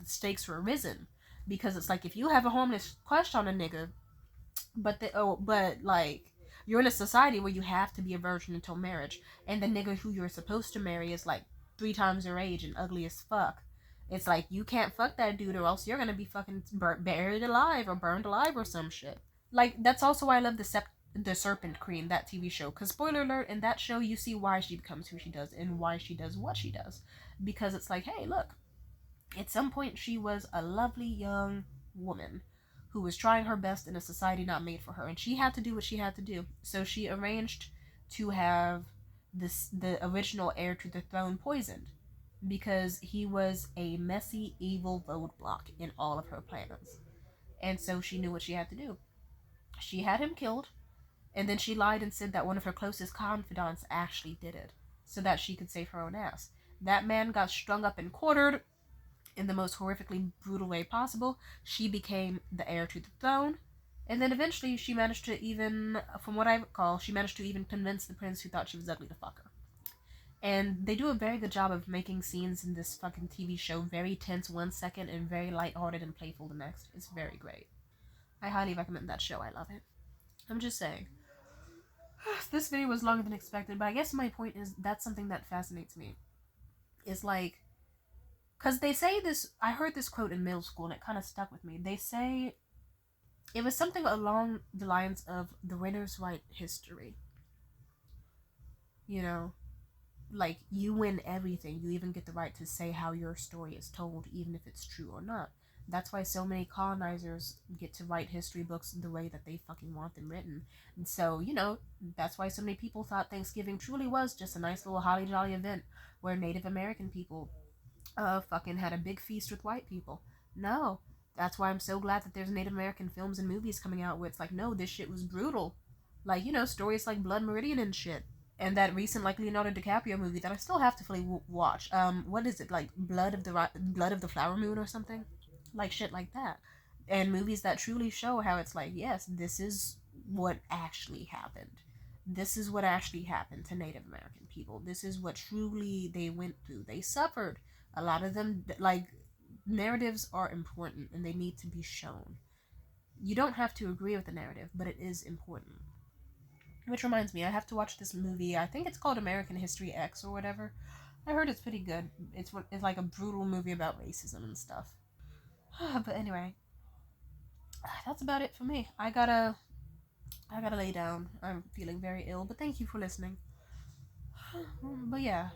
S1: stakes were risen, because it's like, if you have a homeless crush on a nigga, but like, you're in a society where you have to be a virgin until marriage, and the nigga who you're supposed to marry is like 3 times your age and ugly as fuck. It's like, you can't fuck that dude, or else you're gonna be fucking buried alive or burned alive or some shit. Like, that's also why I love the Serpent Queen, that TV show, because spoiler alert, in that show you see why she becomes who she does and why she does what she does, because it's like, hey, look, at some point she was a lovely young woman who was trying her best in a society not made for her, and she had to do what she had to do. So she arranged to have the original heir to the throne poisoned, because he was a messy, evil roadblock in all of her plans. And so she knew what she had to do. She had him killed, and then she lied and said that one of her closest confidants actually did it, so that she could save her own ass. That man got strung up and quartered in the most horrifically brutal way possible. She became the heir to the throne, And then eventually she managed to even, from what I recall, she managed to even convince the prince who thought she was ugly to fuck her. And they do a very good job of making scenes in this fucking TV show very tense 1 second and very lighthearted and playful the next. It's very great. I highly recommend that show. I love it. I'm just saying. This video was longer than expected, but I guess my point is that's something that fascinates me. Is like, because they say this, I heard this quote in middle school and it kind of stuck with me. They say it was something along the lines of the winners write history. You know, like you win everything. You even get the right to say how your story is told, even if it's true or not. That's why so many colonizers get to write history books the way that they fucking want them written. And so, that's why so many people thought Thanksgiving truly was just a nice little holly jolly event where Native American people fucking had a big feast with white people. No. That's why I'm so glad that there's Native American films and movies coming out where it's like, no, this shit was brutal. Like, stories like Blood Meridian and shit. And that recent, like, Leonardo DiCaprio movie that I still have to fully watch. What is it? Like, Blood of the Flower Moon or something? Like, shit like that. And movies that truly show how it's like, yes, this is what actually happened. This is what actually happened to Native American people. This is what truly they went through. They suffered. A lot of them, like, narratives are important and they need to be shown. You don't have to agree with the narrative, but it is important. Which reminds me, I have to watch this movie. I think it's called American History X or whatever. I heard it's pretty good. It's like a brutal movie about racism and stuff. But anyway, that's about it for me. I gotta lay down. I'm feeling very ill, but thank you for listening. But yeah,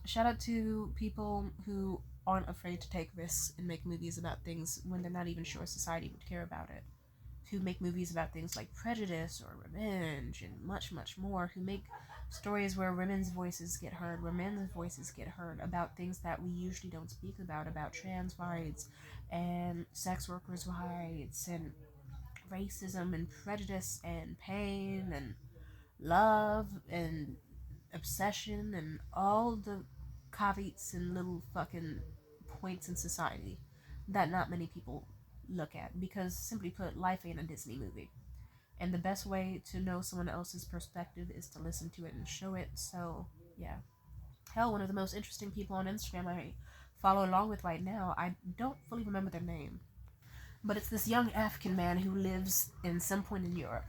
S1: shout out to people who aren't afraid to take risks and make movies about things when they're not even sure society would care about it. Who make movies about things like prejudice or revenge and much, much more. Who make stories where women's voices get heard, where men's voices get heard, about things that we usually don't speak about trans rights and sex workers' rights and racism and prejudice and pain and love and obsession and all the caveats and little fucking points in society that not many people look at, because simply put, life ain't a Disney movie. And the best way to know someone else's perspective is to listen to it and show it. So, yeah. Hell, one of the most interesting people on Instagram I follow along with right now, I don't fully remember their name, but it's this young African man who lives in some point in Europe.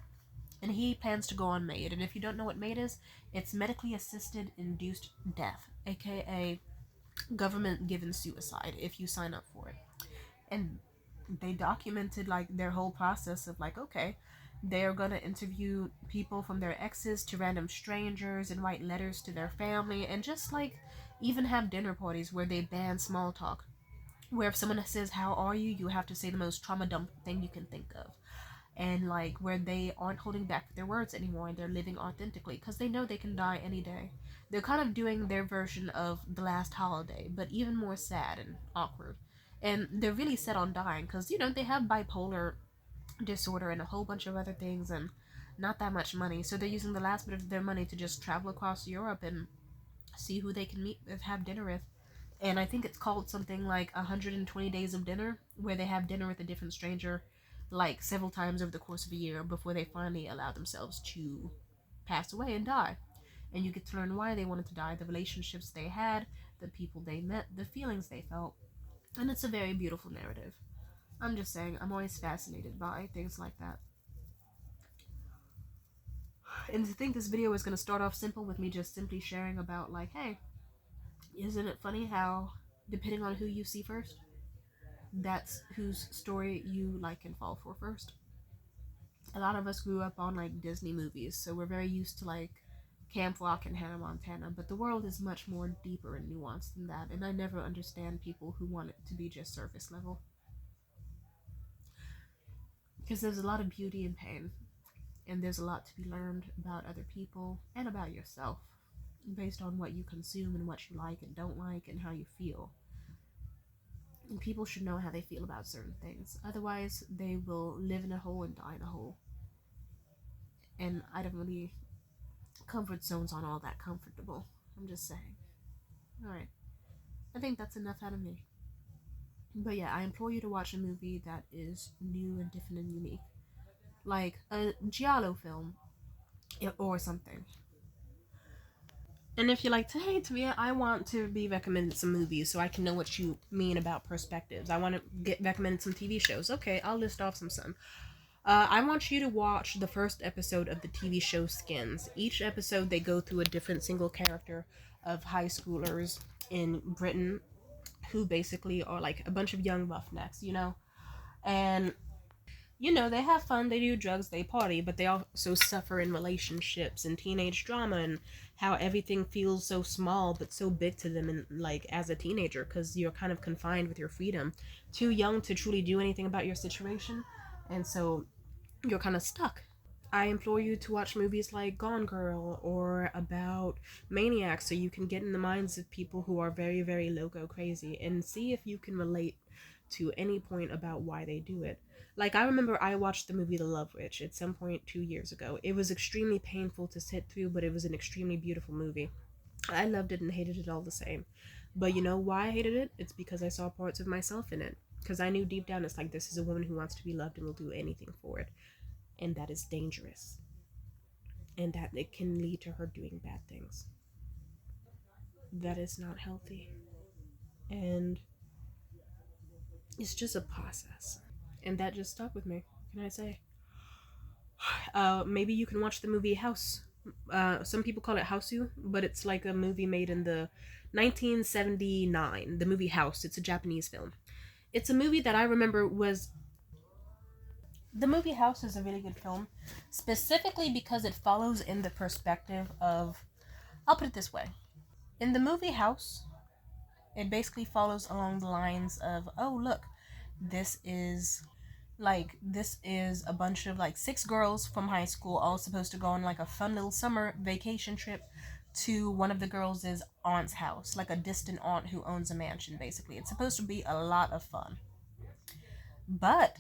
S1: And he plans to go on MAID. And if you don't know what MAID is, it's medically assisted induced death, aka government given suicide, if you sign up for it. And they documented like their whole process of like, okay, they're gonna interview people from their exes to random strangers and write letters to their family and just like even have dinner parties where they ban small talk, where if someone says how are you, you have to say the most trauma dump thing you can think of, and like where they aren't holding back their words anymore and they're living authentically because they know they can die any day. They're kind of doing their version of The Last Holiday, but even more sad and awkward. And they're really set on dying because, they have bipolar disorder and a whole bunch of other things and not that much money. So they're using the last bit of their money to just travel across Europe and see who they can meet with, have dinner with. And I think it's called something like 120 Days of Dinner, where they have dinner with a different stranger like several times over the course of a year before they finally allow themselves to pass away and die. And you get to learn why they wanted to die, the relationships they had, the people they met, the feelings they felt. And it's a very beautiful narrative. I'm just saying, I'm always fascinated by things like that. And to think this video was going to start off simple with me just simply sharing about, like, hey, isn't it funny how, depending on who you see first, that's whose story you like and fall for first? A lot of us grew up on, like, Disney movies, so we're very used to, like, Camp Rock and Hannah Montana, but the world is much more deeper and nuanced than that, and I never understand people who want it to be just surface level. Because there's a lot of beauty in pain, and there's a lot to be learned about other people and about yourself based on what you consume and what you like and don't like and how you feel. And people should know how they feel about certain things. Otherwise, they will live in a hole and die in a hole. And I don't really... comfort zones aren't all that comfortable. I'm just saying. Alright. I think that's enough out of me. But yeah, I implore you to watch a movie that is new and different and unique. like a giallo film or something. And if you like to hate me, I want to be recommended some movies so I can know what you mean about perspectives. I want to get recommended some TV shows. Okay, I'll list off some. I want you to watch the first episode of the TV show Skins. Each episode, they go through a different single character of high schoolers in Britain who basically are like a bunch of young roughnecks, you know? And they have fun, they do drugs, they party, but they also suffer in relationships and teenage drama and how everything feels so small but so big to them and like as a teenager because you're kind of confined with your freedom, too young to truly do anything about your situation, and so you're kind of stuck. I implore you to watch movies like Gone Girl or about Maniac so you can get in the minds of people who are very, very loco crazy and see if you can relate to any point about why they do it. Like, I remember I watched the movie The Love Witch at some point 2 years ago. It was extremely painful to sit through, but it was an extremely beautiful movie. I loved it and hated it all the same. But you know why I hated it? It's because I saw parts of myself in it. Because I knew deep down it's like, this is a woman who wants to be loved and will do anything for it. And that is dangerous. And that it can lead to her doing bad things. That is not healthy. And it's just a process. And that just stuck with me. What can I say? Maybe you can watch the movie House. Some people call it hausu, but it's like a movie made in the 1979. The movie House. It's a Japanese film. It's a movie that I remember was. The movie House is a really good film, specifically because it follows in the perspective of. I'll put it this way. In the movie House, it basically follows along the lines of, oh, look, this is this is a bunch of like six girls from high school all supposed to go on like a fun little summer vacation trip to one of the girls' aunt's house, like a distant aunt who owns a mansion. Basically, it's supposed to be a lot of fun, but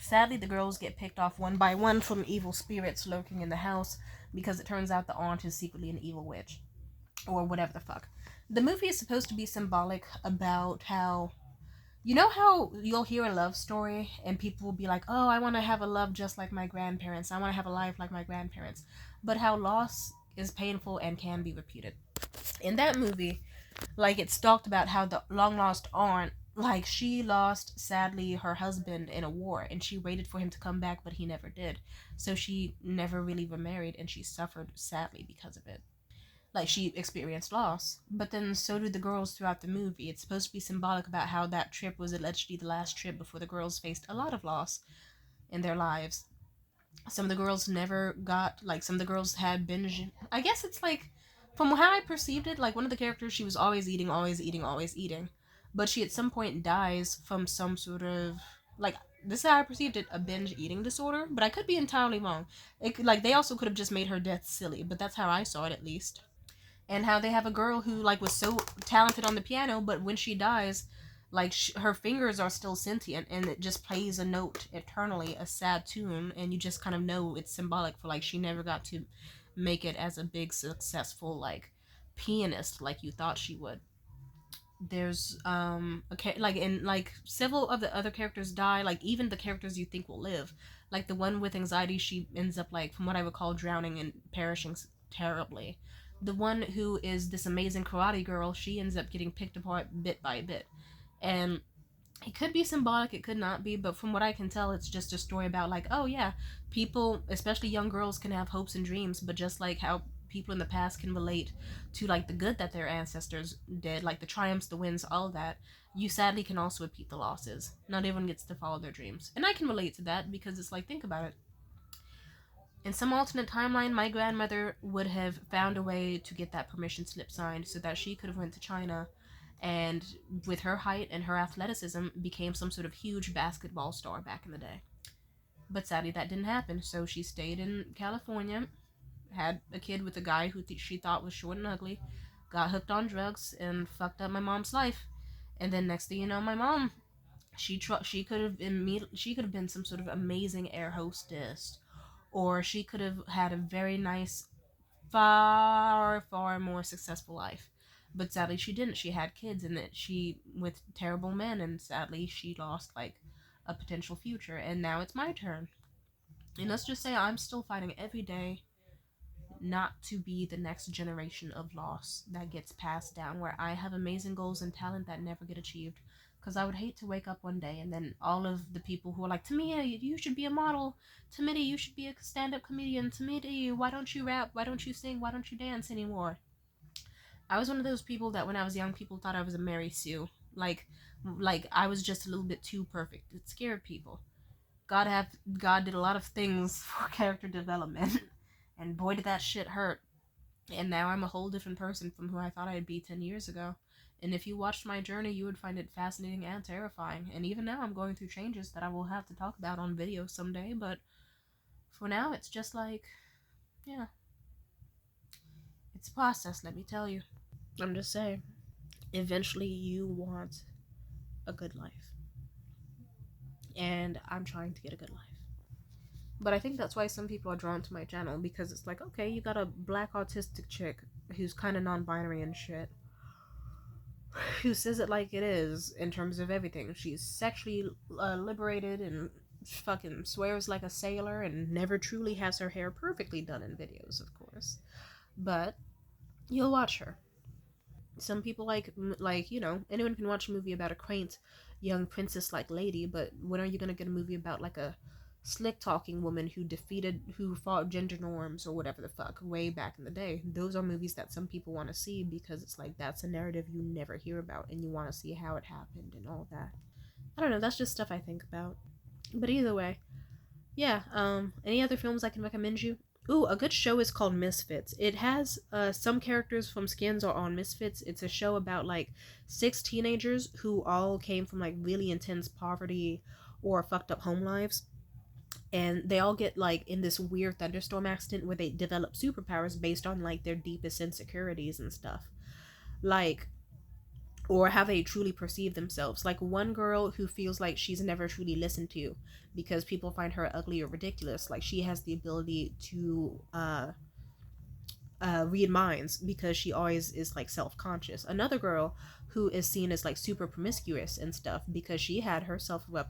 S1: sadly the girls get picked off one by one from evil spirits lurking in the house because it turns out the aunt is secretly an evil witch or whatever the fuck. The movie is supposed to be symbolic about how, you know how you'll hear a love story and people will be like, oh, I want to have a love just like my grandparents. I want to have a life like my grandparents. But how loss is painful and can be repeated. In that movie, like, it's talked about how the long lost aunt, like, she lost, sadly, her husband in a war and she waited for him to come back, but he never did. So she never really remarried and she suffered sadly because of it. Like, she experienced loss, but then so did the girls throughout the movie. It's supposed to be symbolic about how that trip was allegedly the last trip before the girls faced a lot of loss in their lives. Some of the girls never got, like, some of the girls had binge. I guess it's like, from how I perceived it, like, one of the characters, she was always eating, always eating, always eating, but she at some point dies from some sort of, like, this is how I perceived it, a binge eating disorder, but I could be entirely wrong. Like, they also could have just made her death silly, but that's how I saw it, at least. And how they have a girl who like was so talented on the piano, but when she dies, like her fingers are still sentient and it just plays a note eternally, a sad tune, and you just kind of know it's symbolic for like she never got to make it as a big successful like pianist like you thought she would. There's okay, like, and like several of the other characters die, like even the characters you think will live, like the one with anxiety, she ends up, like, from what I recall, drowning and perishing terribly. The one who is this amazing karate girl, she ends up getting picked apart bit by bit. And it could be symbolic, it could not be, but from what I can tell, it's just a story about, like, oh yeah, people, especially young girls, can have hopes and dreams, but just like how people in the past can relate to like the good that their ancestors did, like the triumphs, the wins, all of that, you sadly can also repeat the losses. Not everyone gets to follow their dreams. And I can relate to that because it's like, think about it. In some alternate timeline, my grandmother would have found a way to get that permission slip signed so that she could have went to China and with her height and her athleticism became some sort of huge basketball star back in the day. But sadly that didn't happen, so she stayed in California, had a kid with a guy who she thought was short and ugly, got hooked on drugs and fucked up my mom's life. And then next thing you know, my mom, she could have been some sort of amazing air hostess, or she could have had a very nice, far more successful life. But sadly she didn't. She had kids and that she with terrible men, and sadly she lost like a potential future, and now it's my turn. And let's just say I'm still fighting every day not to be the next generation of loss that gets passed down, where I have amazing goals and talent that never get achieved. Because I would hate to wake up one day and then all of the people who are like, Tamia, you should be a model. Tamia, you should be a stand up comedian. Tamia, why don't you rap? Why don't you sing? Why don't you dance anymore? I was one of those people that when I was young, people thought I was a Mary Sue. Like I was just a little bit too perfect. It scared people. God did a lot of things for character development, and boy did that shit hurt. And now I'm a whole different person from who I thought I'd be 10 years ago. And if you watched my journey, you would find it fascinating and terrifying. And even now, I'm going through changes that I will have to talk about on video someday. But for now, it's just like, yeah, it's a process, let me tell you. I'm just saying, eventually, you want a good life. And I'm trying to get a good life. But I think that's why some people are drawn to my channel, because it's like, okay, you got a black autistic chick who's kind of non-binary and shit, who says it like it is in terms of everything. She's sexually liberated and fucking swears like a sailor and never truly has her hair perfectly done in videos, of course. But you'll watch her. Some people like, you know, anyone can watch a movie about a quaint young princess like lady, but when are you gonna get a movie about like a slick talking woman who fought gender norms or whatever the fuck way back in the day? Those are movies that some people want to see because it's like that's a narrative you never hear about and you want to see how it happened and all that. I don't know, that's just stuff I think about. But either way, yeah, any other films I can recommend you? Ooh, a good show is called Misfits. It has some characters from Skins are on Misfits. It's a show about like 6 teenagers who all came from like really intense poverty or fucked up home lives. And they all get like in this weird thunderstorm accident where they develop superpowers based on like their deepest insecurities and stuff. Like, or how they truly perceive themselves. Like one girl who feels like she's never truly listened to because people find her ugly or ridiculous. Like she has the ability to read minds because she always is like self-conscious. Another girl who is seen as like super promiscuous and stuff because she had her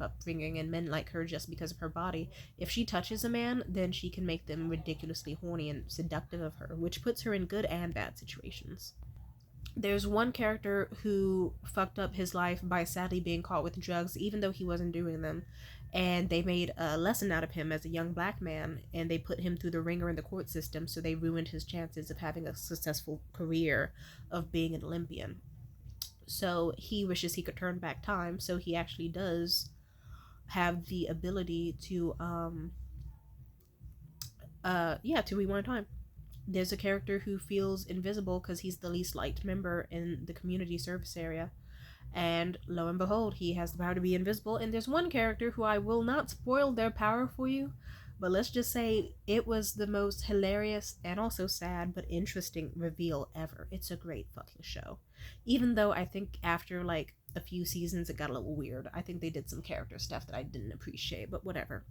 S1: upbringing and men like her just because of her body. If she touches a man, then she can make them ridiculously horny and seductive of her, which puts her in good and bad situations. There's one character who fucked up his life by sadly being caught with drugs even though he wasn't doing them, and they made a lesson out of him as a young black man and they put him through the ringer in the court system, so they ruined his chances of having a successful career of being an Olympian. So he wishes he could turn back time, so he actually does have the ability to to rewind time. There's a character who feels invisible because he's the least liked member in the community service area. And lo and behold, he has the power to be invisible. And there's one character who I will not spoil their power for you, but let's just say it was the most hilarious and also sad but interesting reveal ever. It's a great fucking show. Even though I think after like a few seasons it got a little weird. I think they did some character stuff that I didn't appreciate, but whatever.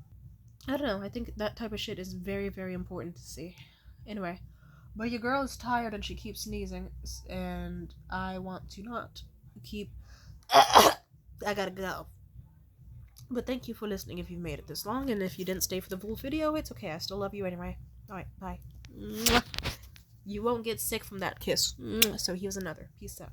S1: I don't know. I think that type of shit is very, very important to see. Anyway, but your girl is tired and she keeps sneezing, and I want to not keep. I gotta go. But thank you for listening if you've made it this long, and if you didn't stay for the full video, it's okay. I still love you anyway. Alright, bye. You won't get sick from that kiss. So here's another. Peace out.